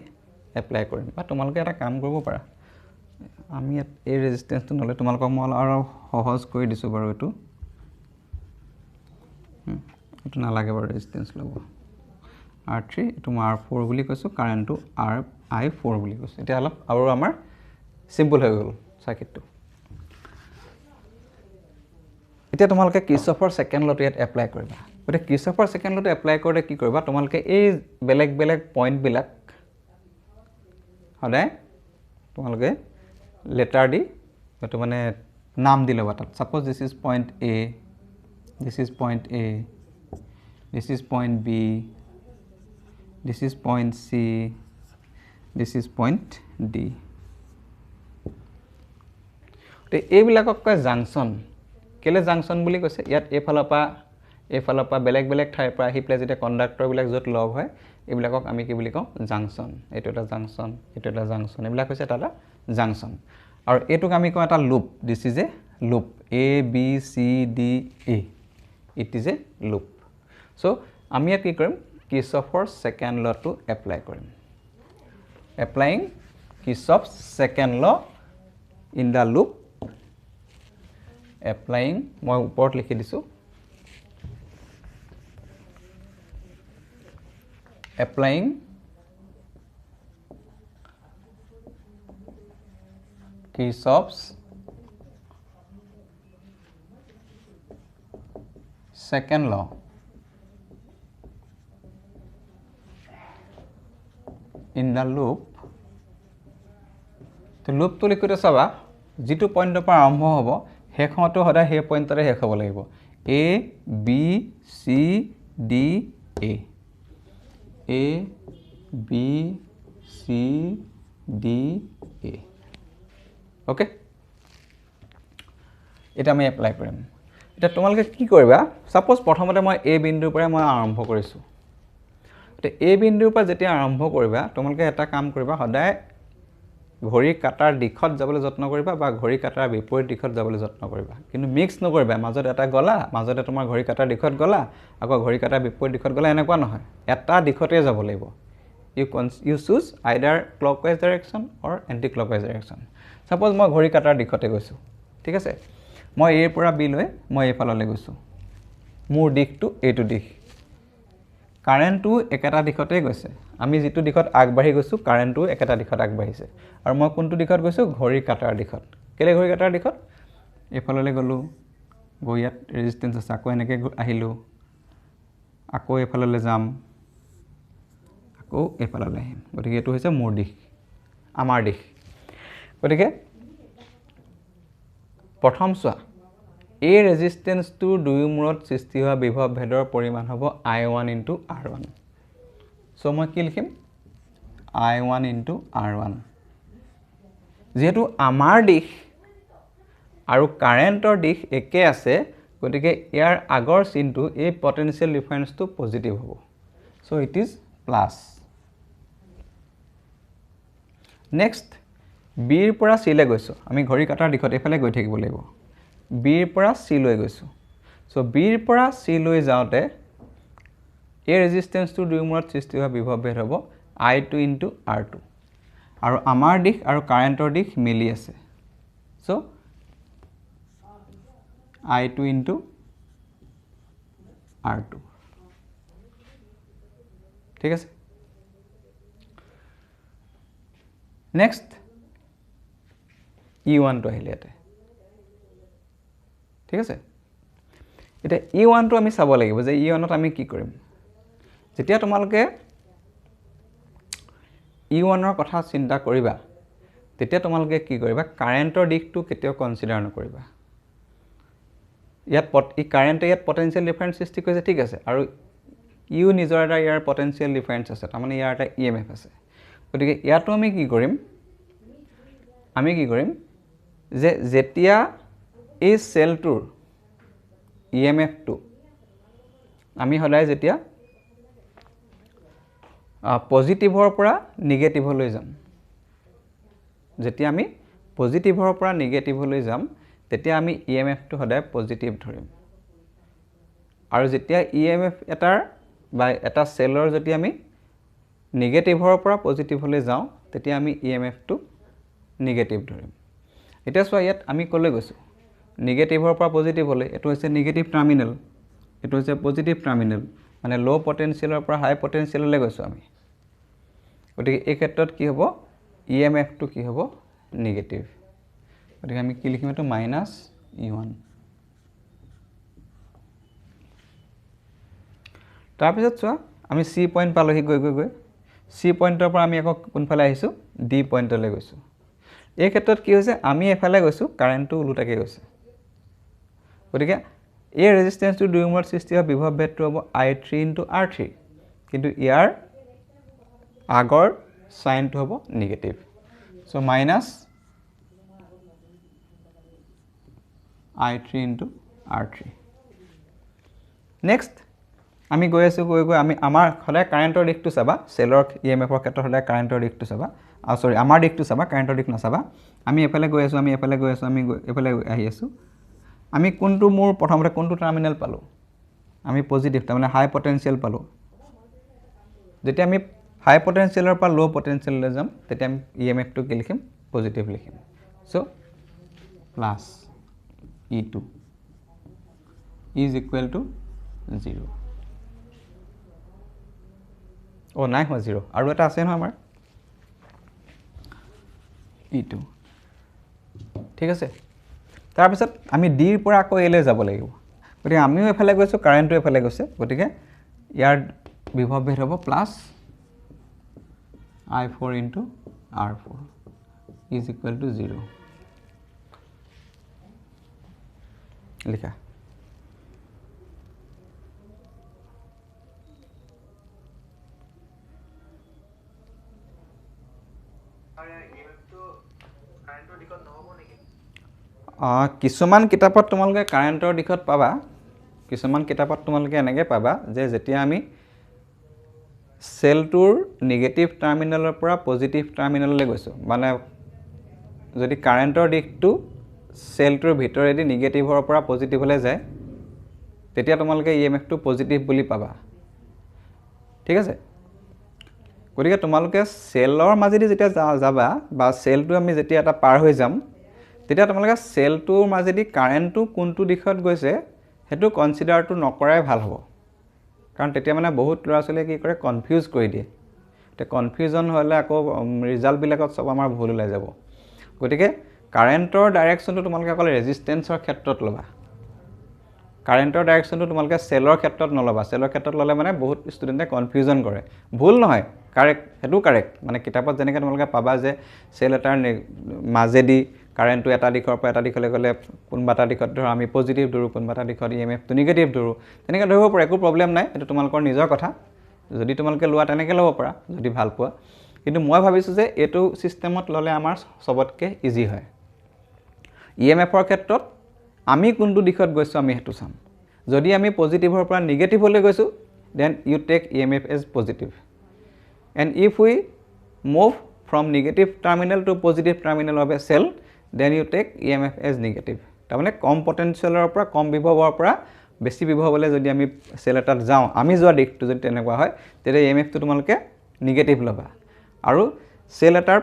এপ্লাই কৰিম বা তোমালোকে এটা কাম কৰিব পাৰা আমি ইয়াত এই ৰেজিস্ট্যান্সটো নলে তোমালোকক মই আৰু সহজ কৰি দিছো বাৰু এটো নালাগে বাৰু ৰেজিস্ট্যান্স লব R3 এটো মই R4 বুলি কৈছো কাৰেণ্টটো I4 বুলি কৈছো এতিয়া অলপ আৰু আমাৰ সিম্পল হৈ গ'ল সাৰ্কিটটো এতিয়া তোমালোকে কিৰ্চফৰ সেকেন্ড লটো ইয়াত এপ্লাই কৰিবা গতে কিৰ্চফৰ সেকেন্ড লটো এপ্লাই কৰিলে কি কৰিবা তোমালোকে এই বেলেগ পইণ্ট বিলাক হদায় তোমালোকে লেটাৰ দি এটো মানে নাম দি লবা তাত suppose this is point A this is point A this is point B this is point C this is point D তে এই বিলাকক কয় জাংশন কেলে জাংশন বুলি কৈছে ইয়াত এফালপা বেলেগ ঠাইৰ পৰা আহি প্লে যেটা কণ্ডাক্টৰ বিলাক যত লগ হয় এইবিলাকক আমি কি বুলি কওঁ জাংশন এটো এটা জাংশন এইবিলাক হৈছে এটা জাংশন আৰু এটোক আমি কওঁ এটা loop this is a loop A B C D A it is a loop so আমি ইয়াত কি কৰিম কিৰ্চফৰ সেকেন্ড ল টো এপ্লাই কৰিম applying Kirchhoff's second law in the loop applying মই ওপৰত লিখি দিছো applying Kirchhoff's second law in the loop তো লুপ তো লিখোতে চাবা যেটো পয়েন্টৰ পৰা আৰম্ভ হ'ব হেখটো হদা হে পয়েন্টৰে হেখ হ'ব লাগিব A B C D A A B C D A okay এটা আমি এপ্লাই কৰিম এটা তোমালোকে কি কৰিবা সাপোজ প্ৰথমতে মই A বিন্দুৰ পৰা মই আৰম্ভ কৰিছো তে A বিন্দুৰ পৰা যেতিয়া আৰম্ভ কৰিবা তোমালোকে এটা কাম কৰিবা হদায় ঘড়ী কাটাৰ দিশত যাবলৈ যত্ন কৰিবা বা ঘড়ী কাটাৰ বিপৰীত দিশত যাবলৈ যত্ন কৰিবা কিন্তু মিক্স নকৰিবা মাজত এটা গলা মাজতে তোমাৰ ঘড়ী কাটাৰ দিশত গলা আকৌ ঘড়ী কাটাৰ বিপৰীত দিশত গলা এনেকুৱা নহয় এটা দিশতে যাব লাগিব you choose either clockwise direction or anti clockwise direction suppose মই ঘড়ী কাটাৰ দিশতে গৈছো ঠিক আছে মই A পৰা B লৈ মই এফাললৈ গৈছো মোৰ দিশটো এইটো দিশ কাৰেণ্টটো একেটা দিশতে গৈছে আমি যেটো দিশত আগবাঢ়ি গৈছো কাৰেণ্টটো একেটা দিশত আগবাঢ়িছে আৰু মই কোনটো দিশত গৈছো ঘড়ী কাটাৰ দিশত কেলে ঘড়ী কাটাৰ দিশত এফাললৈ গলো গৈ ইয়াত ৰেজিস্ট্যান্স আছে আকৌ এনেকৈ আহিলো আকৌ এফাললৈ যাম আকৌ এফাললৈ আহিম গতিকে এটো হৈছে মোৰ দিশ আমাৰ দিশ গতিকে প্ৰথম চোৱা এই ৰেজিস্ট্যান্সটোৰ দুয়ো মূৰত সৃষ্টি হোৱা বিভৱ ভেদৰ পৰিমাণ হ'ব I1 * R1 সো মই কি লিখিম I1 * R1 যেহেতু আমাৰ দিশ আৰু কাৰেণ্টৰ দিশ একে আছে গতিকে ইয়াৰ আগৰ চিনটো এই পটেনশিয়াল ডিফাৰেন্সটো পজিটিভ হ'ব so it is plus next B ৰ পৰা সি লৈ গৈছো আমি ঘড়ী কাটাৰ দিশত এফালে গৈ থাকিব লাগিব বি ৰ পৰা সি লৈ গৈছো সো বি ৰ পৰা সি লৈ যাওতে এই ৰেজিস্ট্যান্সটোৰ দুয়ো মূৰত সৃষ্টি হোৱা বিভৱ ভেদ হ'ব I2 * R2 আৰু আমাৰ দিশ আৰু কাৰেণ্টৰ দিশ মিলি আছে সো I2 * R2 ঠিক আছে নেক্সট E1 টো আহিলে ইয়াতে ঠিক আছে এটা E1 টো আমি চাব লাগিব যে E1 ত আমি কি কৰিম যেতিয়া তোমালোকে E1 ৰ কথা চিন্তা কৰিবা তেতিয়া তোমালোকে কি কৰিবা কাৰেণ্টৰ দিশটো কেতিয়াও কনসিডাৰ নকৰিবা ইয়াত ই কাৰেণ্টে ইয়াত পটেনশিয়াল ডিফাৰেন্স সৃষ্টি কৰিছে ঠিক আছে আৰু ইউ নিজৰ এটা ইয়াৰ পটেনশিয়াল ডিফাৰেন্স আছে তাৰমানে ইয়াৰ এটা EMF আছে গতিকে ইয়াতো আমি কি কৰিম যে যেতিয়া এই সেলটোৰ EMF টো আমি হলাই যেতিয়া পজিটিভৰ পৰা নেগেটিভলৈ যাম যেতিয়া আমি পজিটিভৰ পৰা নেগেটিভলৈ যাম তেতিয়া আমি EMF টো হদায় পজিটিভ ধৰিম আৰু যেতিয়া EMF এটাৰ বা এটা সেলৰ যদি আমি নেগেটিভৰ পৰা পজিটিভলৈ যাওঁ তেতিয়া আমি EMF টো নেগেটিভ ধৰিম এটা চোৱা ইয়াত আমি কলৈ গৈছো নেগেটিভৰ পৰা পজিটিভলৈ এটো হৈছে নেগেটিভ টাৰ্মিনেল এটো হৈছে পজিটিভ টাৰ্মিনেল মানে লো পটেনশিয়ালৰ পৰা হাই পটেনশিয়াললৈ গৈছো আমি গতিকে এই ক্ষেত্ৰত কি হ'ব EMF টো কি হ'ব নেগেটিভ গতিকে আমি কি লিখিম এটো -E1 তাৰ পিছত চোৱা আমি C পইণ্ট পালোহি গৈ C পইণ্টৰ পৰা আমি আকৌ কোনফালে আহিছো D পইণ্টলৈ গৈছো এই ক্ষেত্ৰত কি হৈছে আমি এফালে গৈছো কাৰেণ্টটো উলটাকে গৈছে গতিকে এই ৰেজিস্ট্যান্সটো দুয়ো মূৰত সৃষ্টি হোৱা বিভৱ ভেদটো হ'ব I3 * R3 কিন্তু ইয়াৰ আগৰ সাইনটো হ'ব negative so -I3 * R3 next আমি গৈ আছো গৈ আমি আমাৰ হলে কাৰেণ্টৰ দিশটো চাবা সেলৰ EMF ৰ ক্ষেত্ৰত হলে কাৰেণ্টৰ দিশটো চাবা সৰি আমাৰ দিশটো চাবা কাৰেণ্টৰ দিশ নাচাবা আমি এফালে গৈ আছো আমি এফালে আহি আছো আমি কোনটো মোৰ প্ৰথমতে কোনটো টাৰ্মিনেল পালো আমি পজিটিভ তাৰ মানে হাই পটেনশিয়াল পালো যেতিয়া আমি হাই পটেনশিয়ালৰ পৰা লো পটেনশিয়াললৈ যাম তেতিয়া আমি EMF টো কি লিখিম পজিটিভ লিখিম so plus E2 is equal to 0 ও নাই হয় 0 আৰু এটা আছে নহয় আমাৰ E2 ঠিক আছে তাৰ পিছত আমি D ৰ পৰা আকৌ A লৈ যাব লাগিব গতিকে আমিও এফালে গৈছো কাৰেণ্টটো এফালে গৈছে গতিকে ইয়াৰ বিভৱ ভেদ হ'ব +I4 * R4 is equal to 0 লিখা কিছুমান কিতাপত তোমালোকে কাৰেণ্টৰ দিশত পাবা কিছুমান কিতাপত তোমালোকে এনেকৈ পাবা যে যেতিয়া আমি সেলটোৰ নেগেটিভ টাৰ্মিনেলৰ পৰা পজিটিভ টাৰ্মিনেললৈ গৈছো মানে যদি কাৰেণ্টৰ দিশটো সেলটোৰ ভিতৰেদি নেগেটিভৰ পৰা পজিটিভলৈ যায় তেতিয়া তোমালোকে EMF টো পজিটিভ বুলি পাবা ঠিক আছে গতিকে তোমালোকে সেলৰ মাজেদি যেতিয়া যাবা বা সেলটো আমি যেতিয়া এটা পাৰ হৈ যাম তেতিয়া তোমালোকে সেলটোৰ মাজেদি কাৰেণ্টটো কোনটো দিশত গৈছে হেতু কনসিডাৰটো নকৰাই ভাল হ'ব কাৰণ তেতিয়া মানে বহুত ল'ৰা ছোৱালীয়ে কি কৰে কনফিউজ কৰি দিয়ে তে কনফিউজন হ'লে আকৌ ৰিজাল্টবিলাকত সব আমাৰ ভুল ওলাই যাব গতিকে কাৰেণ্টৰ ডাইৰেকশ্যনটো তোমালোকে অকল ৰেজিষ্টেন্সৰ ক্ষেত্ৰত ল'বা কাৰেণ্টৰ ডাইৰেকশ্যনটো তোমালোকে সেলৰ ক্ষেত্ৰত নল'বা সেলৰ ক্ষেত্ৰত ল'লে মানে বহুত ষ্টুডেণ্টে কনফিউজন কৰে ভুল নহয় কাৰেক্ট হেতু কাৰেক্ট মানে কিতাপত যেনেকৈ তোমালোকে পাবা যে সেল এটাৰ মাজেদি কাৰেণ্টটো এটা দিশৰ পৰা এটা দিশলৈ গ'লে কোনোবা এটা দিশত ধৰ আমি পজিটিভ ধৰো কোনোবা এটা দিশত ইএমএফটো নিগেটিভ ধৰো তেনেকৈ ধৰিব পাৰে একো প্ৰব্লেম নাই এইটো তোমালোকৰ নিজৰ কথা যদি তোমালোকে লোৱা তেনেকৈ ল'ব পাৰা যদি ভাল পোৱা কিন্তু মই ভাবিছোঁ যে এইটো সিস্টেমত ল'লে আমাৰ সবতকৈ ইজি হয় ইএমএফৰ ক্ষেত্ৰত আমি কোনটো দিশত গৈছো আমি হেতু চাম যদি আমি পজিটিভৰ পৰা নিগেটিভলৈ গৈছো then you take EMF as positive and if we move from negative terminal to positive terminal of a cell then you take EMF as negative তাৰমানে কম পটেনশিয়ালৰ পৰা কম বিভৱৰ পৰা বেছি বিভৱলৈ যদি আমি সেল এটাত যাওঁ আমি যোৱা দিশটো যদি তেনেকুৱা হয় তেতিয়া EMF টো তোমালোকে নিগেটিভ ল'বা আৰু সেল এটাৰ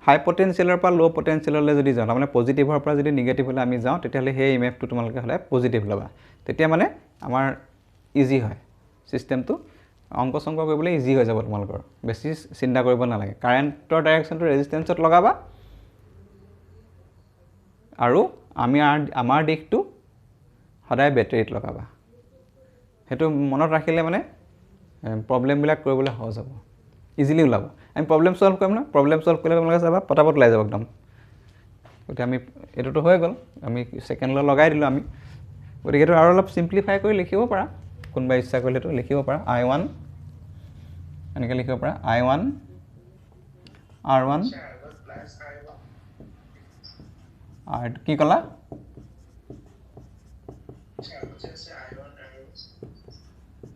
হাই পটেনশিয়ালৰ পৰা লো পটেনশিয়াললৈ যদি যাওঁ মানে পজিটিভৰ পৰা যদি নিগেটিভলৈ আমি যাওঁ তেতিয়াহ'লে সেই EMF টো তোমালোকে হলে পজিটিভ ল'বা তেতিয়া মানে আমাৰ ইজি হয় সিস্টেমটো অংক সংক কৰিবলৈ ইজি হৈ যাব তোমালোকৰ বেছি চিন্তা কৰিব নালাগে কাৰেণ্টৰ ডাইৰেকশ্যনটো ৰেজিষ্টেন্সত লগাবা আৰু আমাৰ দিশটো সদায় বেটাৰীত লগাবা হেতু মনত ৰাখিলে মানে প্ৰবলেমবিলাক কৰিবলৈ সহজ হ'ব ইজিলি ওলাব আমি প্ৰবলেম সলভ কৰিম না প্ৰবলেম সলভ কৰিলে তোমালোকে চাবা পটাপট ওলাই যাব একদম গতিকে আমি এটোটো হৈ গ'ল আমি সেকেন্ডলৈ লগাই দিলো আমি গতিকে এটো আৰু অলপ সিম্পলিফাই কৰি লিখিব পাৰা কোনবা ইচ্ছা কৰিলে তো লিখিব পাৰা I1 এনেকৈ লিখিব পাৰা I1 R1 আৰ কি কলা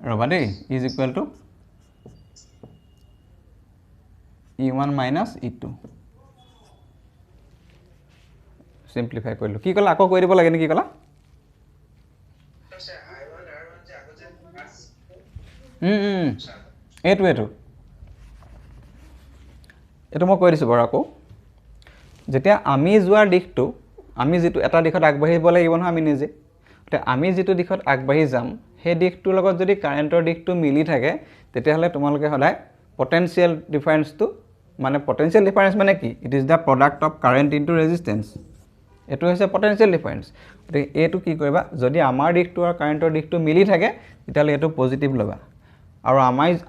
ৰবা দেই is equal to E1 minus E2 simplify কৰিলো কি কলা আকৌ কৈ দিব লাগে নে কি কলা এইটো মই কৈ দিছো বাৰু আকৌ যেতিয়া আমি যোৱাৰ দিশটো আমি যেটো এটা দিশত আগবাঢ়িব লাগিব নহয় আমি নিজে তে আমি যেটো দিশত আগবাঢ়ি যাম সেই দিশটোৰ লগত যদি কাৰেণ্টৰ দিশটো মিলি থাকে তেতিয়াহলে তোমালোকে সদায় পটেনশিয়াল ডিফাৰেন্সটো মানে পটেনশিয়াল ডিফাৰেন্স মানে কি it is the product of current into resistance এটো হৈছে পটেনশিয়াল ডিফাৰেন্স তে এটো কি কৰিবা যদি আমাৰ দিশটো আৰু কাৰেণ্টৰ দিশটো মিলি থাকে তেতিয়াহলে এটো পজিটিভ লবা আৰু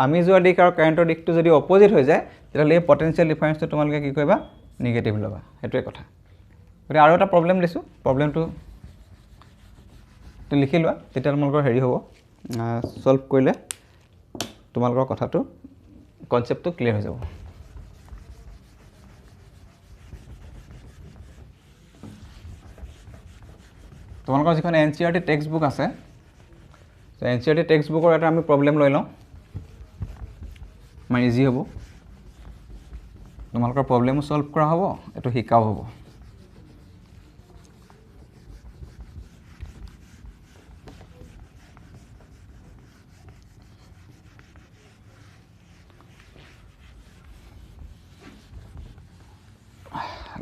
আমি যোৱা দিশ আৰু কাৰেণ্টৰ দিশটো যদি অপোজিট হৈ যায় তেতিয়াহলে এই পটেনশিয়াল ডিফাৰেন্সটো তোমালোকে কি কৰিবা নিগেটিভ লবা হেতুৱে কথা গতিকে আৰু এটা প্ৰবলেম লৈছো প্ৰবলেমটো তো লিখি লোৱা তেতিয়া তোমালোকৰ হেৰি হ'ব সলভ কৰিলে তোমালোকৰ কথাটো কনসেপ্টটো ক্লিয়াৰ হৈ যাব তোমালোকৰ যিখন এনসিআৰটি টেক্সট বুক আছে তো এনসিআৰটি টেক্সট বুকৰ এটা আমি প্ৰবলেম লৈ লওঁ মানে ইজি হ'ব তোমালোকৰ প্ৰবলেমও সলভ কৰা হ'ব এটো শিকাও হ'ব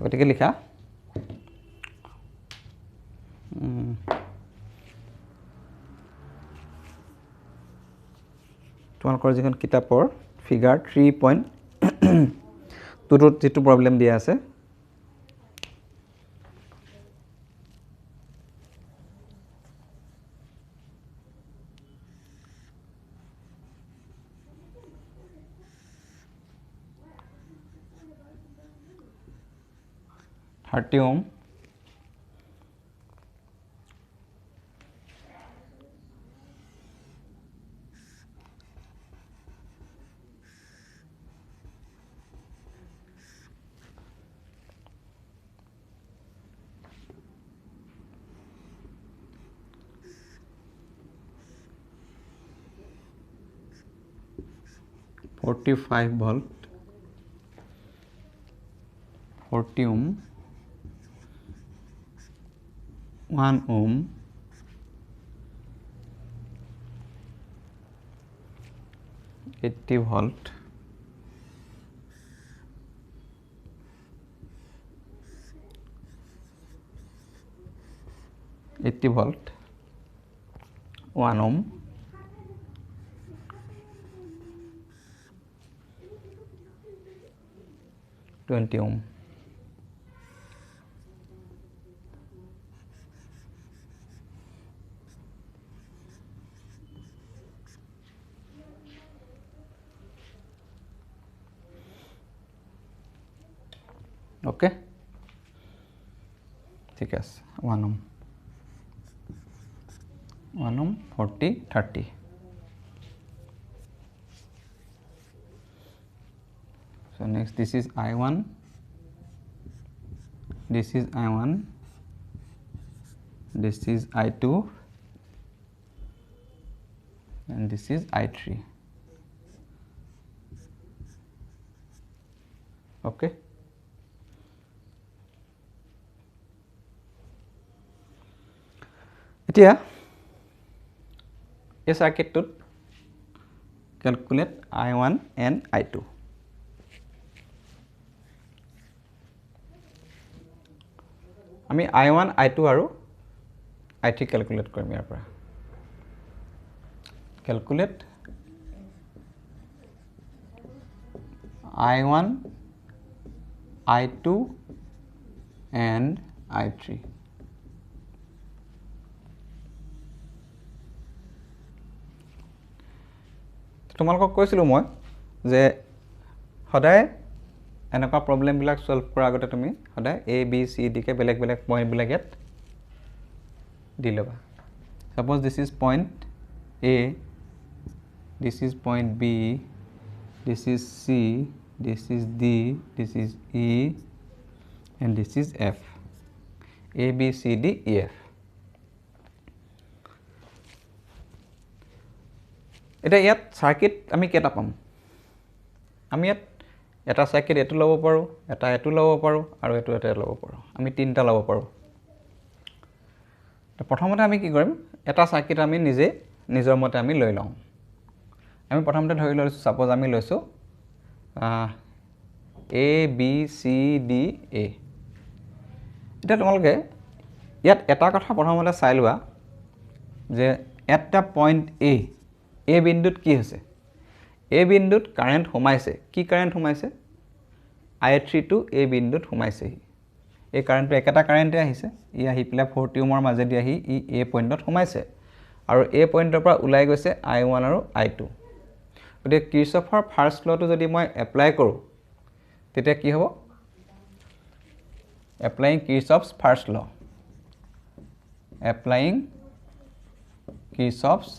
গতিকে লিখা তোমালোকৰ যিখন কিতাপৰ ফিগাৰ 3.2 যেটো প্ৰবলেম দিয়া আছে $30 ohm $45 volt 40 ohm 1 ohm 80 volt 80 volt 1 ohm 20 ohm. Okay, ঠিক আছে 1 ohm 40 30. So next this is I1, this is I1, this is I2, and this is I3. Okay. এতিয়া এই সার্কিটটোত ক্যালকুলেট I1 and I2. আমি I1 I2 আৰু I3 ক্যালকুলেট কৰিম ইয়াৰ পৰা calculate I1 I2 and I3. তোমালোকক কৈছিলোঁ মই যে সদায় এনেকুৱা প্ৰবলেমবিলাক সলভ কৰাৰ আগতে তুমি সদায় A B C D কে বেলেগ বেলেগ পইণ্টবিলাক ইয়াত দি ল'বা suppose this is point A, this is point B, this is C, this is D, this is E, and this is F. A B C D E F. এটা ইয়াত সার্কিট আমি কেটা পাম আমি ইয়াত এটা সার্কিট এটো লব পাৰো এটা এটো লব পাৰো আৰু এটো এটা লব পাৰো আমি তিনটা লব পাৰো তো প্ৰথমতে আমি কি কৰিম এটা সাৰ্কিট আমি নিজে নিজৰ মতে আমি লৈ লওঁ আমি প্ৰথমতে ধৰি লৈছো সাপোজ আমি লৈছো A B C D A এটা তোমালোকে ইয়াত এটা কথা প্ৰথমতে চাই লোৱা যে এটা পইণ্ট A বিন্দুত কি হৈছে A বিন্দুত কারেন্ট সোমাইছে কি কারেন্ট সোমাইছে I3 টু A বিন্দুত সোমাইছে এই কারেন্টটো একেটা কারেন্টে আহিছে ই আহি প্লা 40 ওমৰ মাজেদি আহি ই A পইণ্টত সোমাইছে আৰু A পইণ্টৰ পৰা ওলাই গৈছে I1 আৰু I2 গতিকে কিৰচফৰ ফাৰ্স্ট লটো যদি মই এপ্লাই কৰো তেতিয়া কি হ'ব applying Kirchhoff's first law applying Kirchhoff's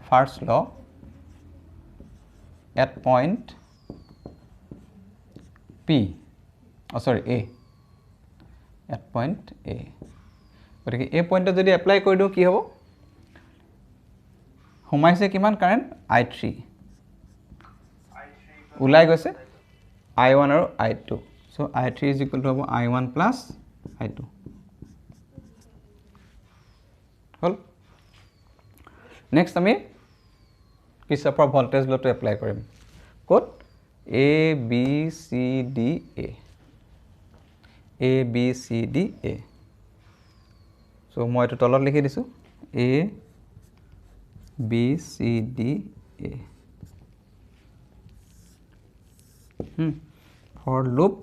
first law at point P A at point A গতিকে এই পইণ্টত যদি এপ্লাই কৰি দিও কি হ'ব সোমাইছে কিমান কাৰেন্ট I3 ওলাই গৈছে I1 আৰু I2 so I3 is equal to I1 plus I2 hall next আমি কিৰচফৰ ভোল্টেজ লটো এপ্লাই কৰিম code A B C D A so মই এটো তলত লিখি দিছো A B C D A for loop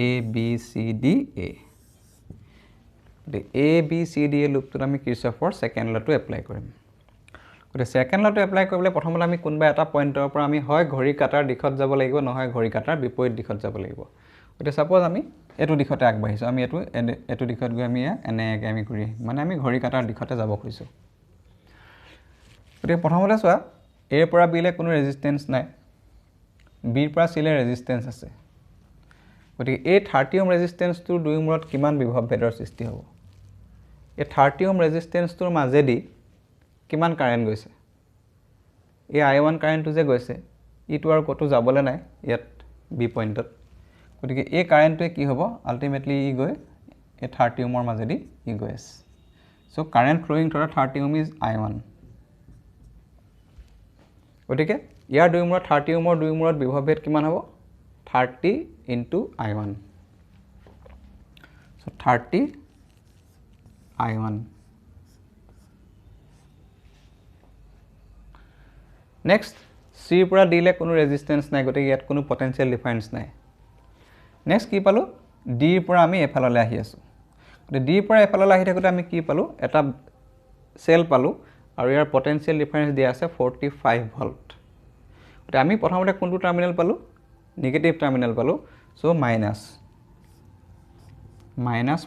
A B C D A the A B C D A loop to আমি কিৰচফৰ সেকেন্ড ল টো এপ্লাই কৰিম গতে সেকেন্ড ল টো এপ্লাই কৰিলে প্ৰথমতে আমি কোনবা এটা পইণ্টৰ পৰা আমি হয় ঘড়ী কাটাৰ দিশত যাব লাগিব নহয় ঘড়ী কাটাৰ বিপৰীত দিশত যাব লাগিব গতে সাপোজ আমি এটো দিশতে আগবাঢ়িছো আমি এটো দিশত গৈ আমি এনেকে আমি ঘূৰি মানে আমি ঘড়ী কাটাৰ দিশতে যাব খুজিছো গতে প্ৰথমতে চোৱা এৰ পৰা বিলে কোনো ৰেজিস্ট্যান্স নাই বিৰ পৰা সিলে ৰেজিস্ট্যান্স আছে গতি এই 30 ওম ৰেজিস্ট্যান্স টোৰ দুই মূৰত কিমান বিভৱ ভেদৰ সৃষ্টি হ'ব এই 30 ওম ৰেজিস্ট্যান্স টোৰ মাজেদি কিমান কাৰেন্ট গৈছে এই I1 কাৰেন্টটো যে গৈছে ইটো আৰু কতো যাবলে নাই ইয়াত বি পইণ্টত গতিকে এই কাৰেন্টটোৱে কি হ'ব আলটিমেটলি ই গৈ এই 30 ওমৰ মাজেদি ই গৈ আছে so current flowing through 30 Om is I1 গতিকে ইয়াৰ দুই মূৰত 30 ওমৰ দুই মূৰত বিভৱ ভেদ কিমান হ'ব 30 into I1 so 30 I1 next C পৰা D লে কোনো ৰেজিষ্টেন্স নাই গতিকে ইয়াত কোনো পটেনশিয়াল ডিফাৰেন্স নাই নেক্সট কি পালো D পৰা আমি এফাললৈ আহি আছো গতিকে D পৰা এফাললৈ আহি থাকোতে আমি কি পালো এটা সেল পালো আৰু ইয়াৰ পটেনশিয়াল ডিফাৰেন্স দিয়া আছে 45 ভোল্ট গতিকে আমি প্ৰথমতে কোনটো টাৰ্মিনাল পালো নেগেটিভ টাৰ্মিনাল পালো সো মাইনাস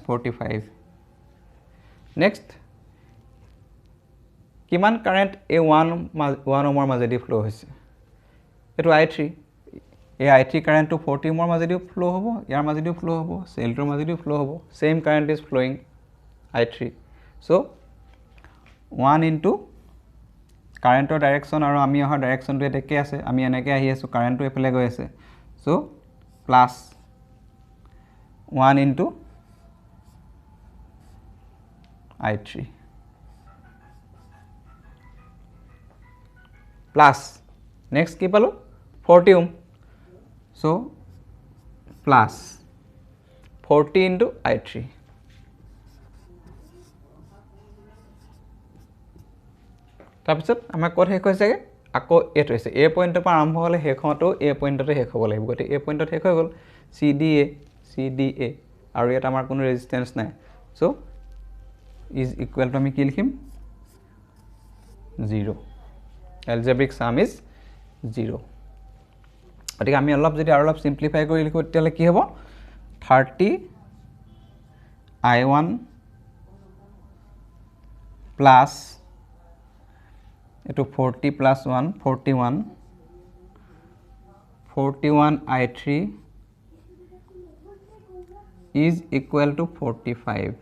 45 নেক্সট কিমান কাৰেন্ট এ 1 ওমৰ মাজেদি ফ্লো হৈছে এটো I3 এই I3 কাৰেন্টটো 40 ওমৰ মাজেদি ফ্লো হ'ব ইয়াৰ মাজেদি ফ্লো হ'ব সেলটোৰ মাজেদি ফ্লো হ'ব same current is flowing I3 so 1 into কাৰেন্টৰ ডাইৰেকশন আৰু আমি অহা ডাইৰেকশনটো একে আছে আমি এনেকৈ আহি আছো কারেন্টটো এফালে গৈ আছে so plus 1 into I3 plus next কি পালো 40 ohm so plus 40 into I3 তাৰপিছত আমাৰ কোড শেষ হৈছেগে আকৌ এটো হৈছে এ পইণ্টৰ পৰা আৰম্ভ হ'লে শেষ হওঁতো এ পইণ্টতে শেষ হ'ব লাগিব গতি এ পইণ্টত শেষ হৈ গ'ল CDA আৰু ইয়াত আমাৰ কোনো ৰেজিষ্টেন্স নাই so is equal to আমি কি লিখিম 0 algebraic sum is 0 গতিকে আমি অলপ যদি আৰু অলপ সিম্পলিফাই কৰি লিখো তেতিয়ালে কি হ'ব 30 I1 plus এটো 40 plus 1 41 I3 is equal to 45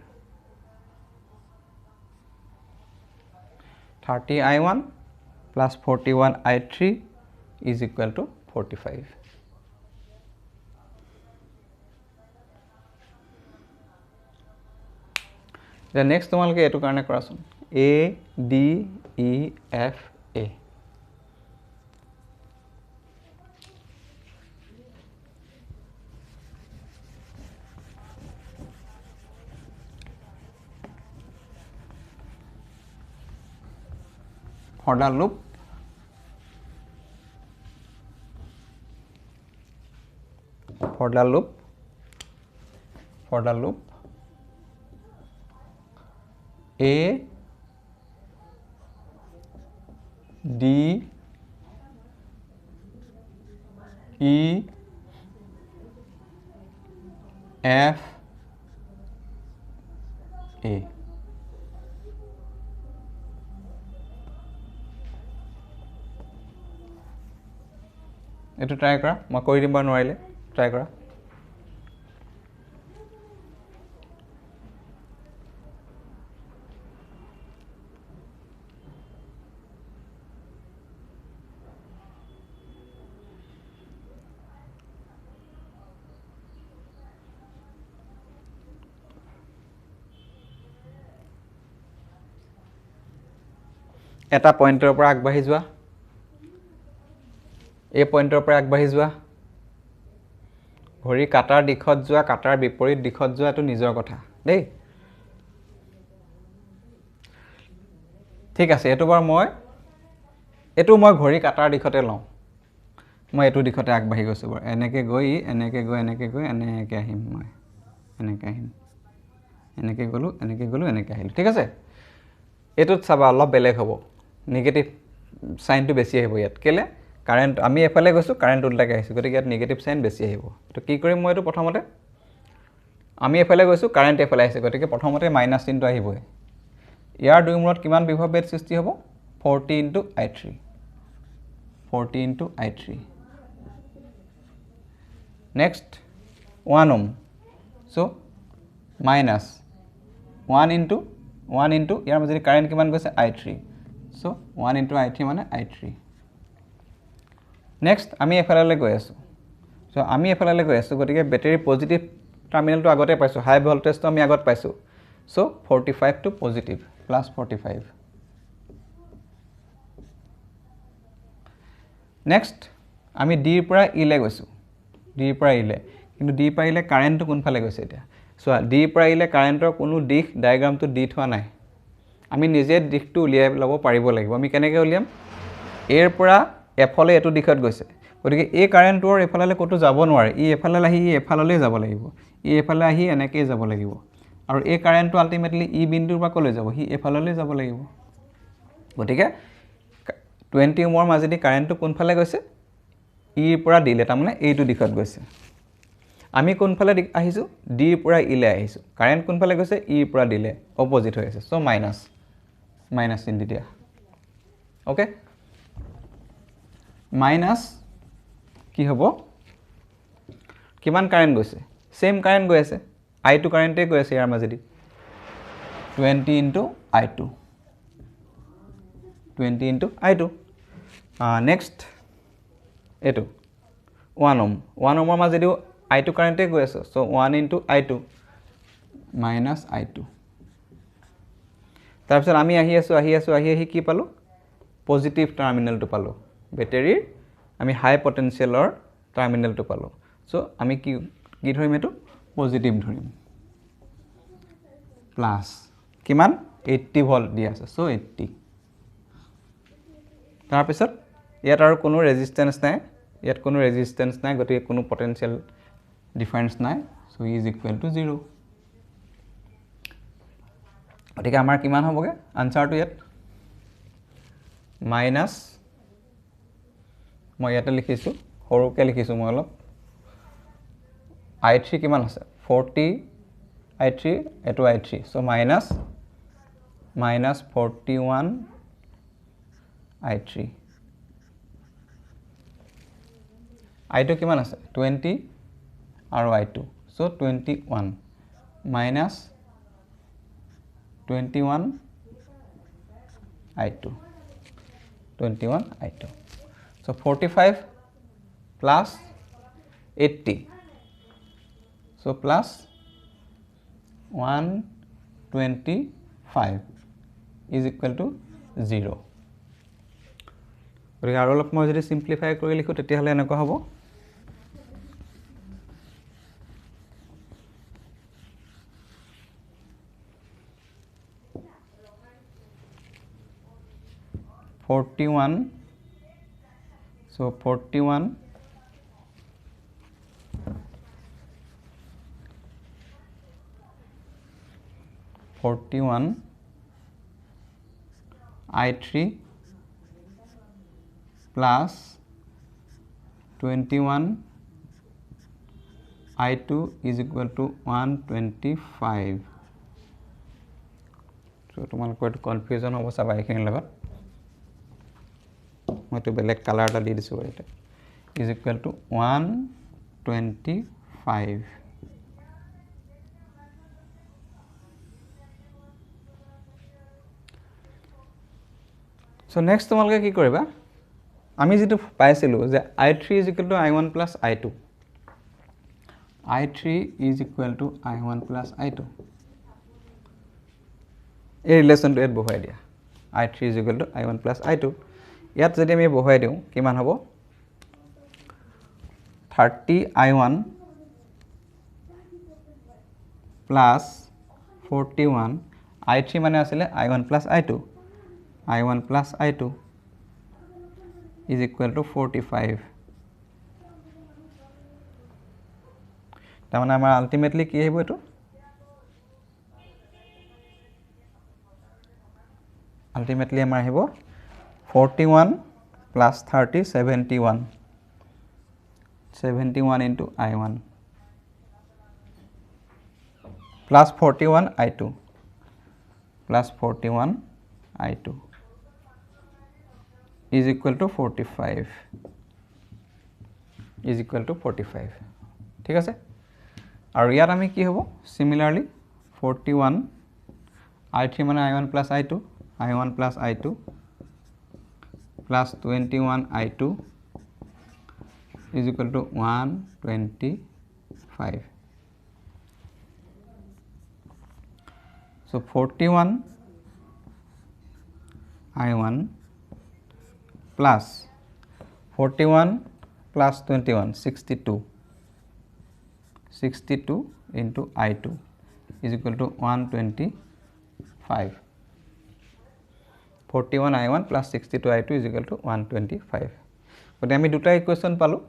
30 I1 plus 41 I3 is equal to 45 the next তোমালকে এটো কাৰণে কৰাছোন A D E F A for the loop A D E F A এটো ট্রাই কৰা মই কৰি দিম বা নোৱাৰিলে ট্ৰাই কৰা এটা পইণ্টৰ পৰা আগবাঢ়ি যোৱা এই পইণ্টৰ পৰা আগবাঢ়ি যোৱা ঘড়ী কাটাৰ দিশত যোৱা কাটাৰ বিপৰীত দিশত যোৱা এটো নিজৰ কথা দেই ঠিক আছে এটো বাৰ মই ঘড়ী কাটাৰ দিশতে লওঁ মই এটো দিশতে আগবাঢ়ি গৈছো বাৰ এনেকৈ গৈ এনেকৈ আহিম মই এনেকৈ আহিম এনেকৈ গলো এনেকৈ আহিলো ঠিক আছে এটোত চাবা অলপ বেলেগ হ'ব নেগেটিভ সাইনটো বেছি আহিব ইয়াত কেলে কারেন্ট আমি এফালে গৈছো কারেন্ট উল্টাকে আহিছে গতিকে ইয়াত নেগেটিভ সাইন বেছি আহিব তো কি কৰিম মই এটো প্ৰথমতে আমি এফালে গৈছো কাৰেন্ট এফালে আহিছে গতিকে প্ৰথমতে মাইনাস চিনটো আহিবই ইয়াৰ দুই মূলত কিমান বিভৱ বেদ সৃষ্টি হ'ব 40 into I3 next 1 ohm so minus 1 into ইয়াৰ মাজেদি কারেন্ট কিমান গৈছে I3 so 1 into I3 মানে I3 next আমি এফালে গৈ আছো so আমি এফালে গৈ আছো গতিকে ব্যাটাৰি পজিটিভ টাৰ্মিনালটো আগতে পাইছো হাই ভোল্টেজটো আমি আগত পাইছো so 45 to positive plus 45 next আমি D ৰ পৰা E লে গৈছো D ৰ পৰা E লে কিন্তু D ৰ পৰা E লে কাৰেন্টটো কোন ফালে গৈছে এতিয়া চোৱা ডি পৰা ইলে কাৰেণ্টৰ কোনো দিশ ডায়াগ্ৰামটো দি থোৱা নাই আমি নিজে দিশটো উলিয়াই ল'ব পাৰিব লাগিব আমি কেনেকৈ উলিয়াম এৰ পৰা এফালে এটো দিশত গৈছে গতিকে এই কাৰেণ্টৰ এফালে ক'তো যাব নোৱাৰে ই এফালে আহি ই এফাললৈ যাব লাগিব ই এফালে আহি এনেকৈ যাব লাগিব আৰু এই কাৰেণ্টটো আল্টিমেটলি ই বিন্দুৰ পৰা ক'লৈ যাব হি এফাললৈ যাব লাগিব গতিকে 20 ওমৰ মাজেদি কাৰেণ্টটো কোনফালে গৈছে ইৰ পৰা ডিলে তাৰমানে এইটো দিশত গৈছে আমি কোনফালে আহিছো ডিৰ পৰা ইলে আহিছো কাৰেণ্ট কোনফালে গৈছে ইৰ পৰা ডিলে অপোজিট হৈ আছে সো মাইনাস চিন দি দিয়া ওকে মাইনাস কি হ'ব কিমান কাৰেণ্ট গৈছে সেম কাৰেণ্ট গৈ আছে i2 কাৰেণ্টে গৈ আছে ইয়াৰ মাজেদি 20 into i2 20 into i2 next এটো 1 ohm 1 ohমৰ মাজেদি i2 কাৰেণ্টে গৈ আছে so 1 into i2 minus i2 তাৰপিছত আমি আহি কি পালো পজিটিভ টাৰ্মিনেলটো পালো বেটাৰীৰ আমি হাই পটেনশিয়ালৰ টাৰ্মিনেলটো পালো সো আমি কি ধৰিম এটো পজিটিভ ধৰিম প্লাস কিমান 80 ভোল্ট দি আছে সো 80 তাৰপিছত ইয়াত আৰু কোনো ৰেজিস্ট্যান্স নাই গতিকে কোনো পটেনশিয়াল ডিফাৰেন্স নাই so E is equal to 0 গতিকে আমাৰ কিমান হ'বগে আনসাৰটো ইয়াত মাইনাস মই ইয়াতে লিখিছো সৰুকে লিখিছো মই অলপ i3 কিমান আছে 40 i3 এটো i3 so minus 41 i3 i2 কিমান আছে 20 আৰু i2 so 21 minus 21 i2 so 45 plus 80 so plus 125 is equal to 0 গতিকে আৰু অলপ মই যদি সিম্পলিফাই কৰি লিখো তেতিয়াহলে এনেকুৱা হ'ব 41 so 41 i3 plus 21 i2 is equal to 125 so তোমালোকৰ কনফিউজন হ'ব চাবা এইখিনি লগত মই তো বেলেগ কালাৰ এটা দি দিছো এটা is equal to 125 so next তোমালোকে কি কৰিবা আমি যেটো পাইছিলো যে i3 is equal to i1 plus i2 i3 is equal to i1 plus i2 এই ৰিলেচনটো এত বহাই দিয়া i3 is equal to i1 plus i2 ইয়াত যদি আমি বহাই দিও কিমান হ'ব 30i1 plus 41 i3 মানে আছিল i1 plus i2 is equal to 45 তাৰমানে আমাৰ আলটিমেটলি কি হ'ব এটো আলটিমেটলি আমাৰ আহিব 41 plus 30 71 into i1 plus 41 i2 is equal to 45 ঠিক আছে আৰু ইয়াত আমি কি হ'ব similarly 41 i3 মানে i1 plus i2 plus 21 i2 is equal to 125 so 41 i1 plus 41 plus 21 62 into i2 is equal to 125. 41i1 plus 62i2 is equal to 125. গতিকে আমি দুটা ইকুৱেশ্যন পালোঁ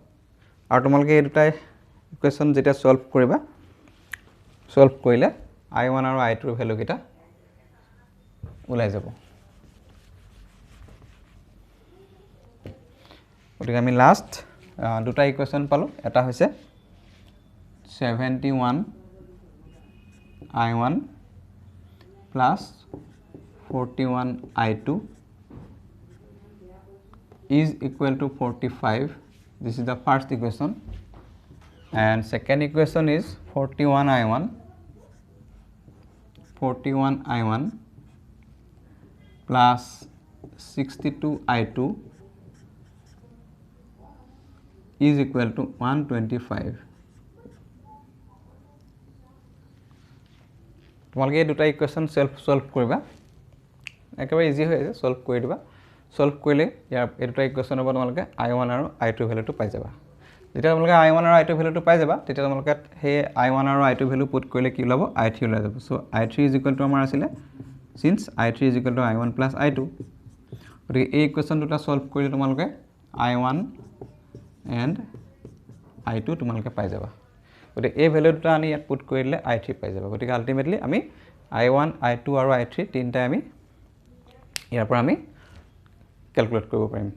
আৰু তোমালোকে এই দুটা ইকুৱেশ্যন যেতিয়া সলভ কৰিবা সলভ কৰিলে i1 আৰু i2 ৰ ভ্যালু কিটা ওলাই যাব গতিকে আমি লাষ্ট দুটা ইকুৱেশ্যন পালোঁ এটা হৈছে 71i1 plus 41i2 is equal to 45. This is the first equation, and second equation is 41i1 plus 62i2 is equal to 125. তোমালোকে এই দুটা ইকুৱেশ্যন সলভ কৰিবা একেবাৰে ইজি হৈ আছে সলভ কৰি দিবা সলভ কৰিলে ইয়াৰ এই দুটা ইকুৱেশ্যনৰ পৰা তোমালোকে i1 আৰু i2 ভ্যালুটো পাই যাবা যেতিয়া তোমালোকে i1 আৰু i2 ভ্যালুটো পাই যাবা তেতিয়া তোমালোকে সেই i1 আৰু i2 ভ্যালু পুট কৰিলে কি ওলাব i3 ওলাই যাব so i3 is equal to আমাৰ আছিল since i3 is equal to i1 plus i2 গতিকে এই ইকুৱেশ্যন দুটা সলভ কৰিলে তোমালোকে i1 and i2 তোমালোকে পাই যাবা গতিকে এই ভ্যালু দুটা আনি ইয়াত পুট কৰিলে i3 পাই যাবা গতিকে আলটিমেটলি আমি i1 i2 আৰু i3 তিনটা আমি ইয়াৰ পৰা আমি ক্যালকুলেট কৰিব পাৰিম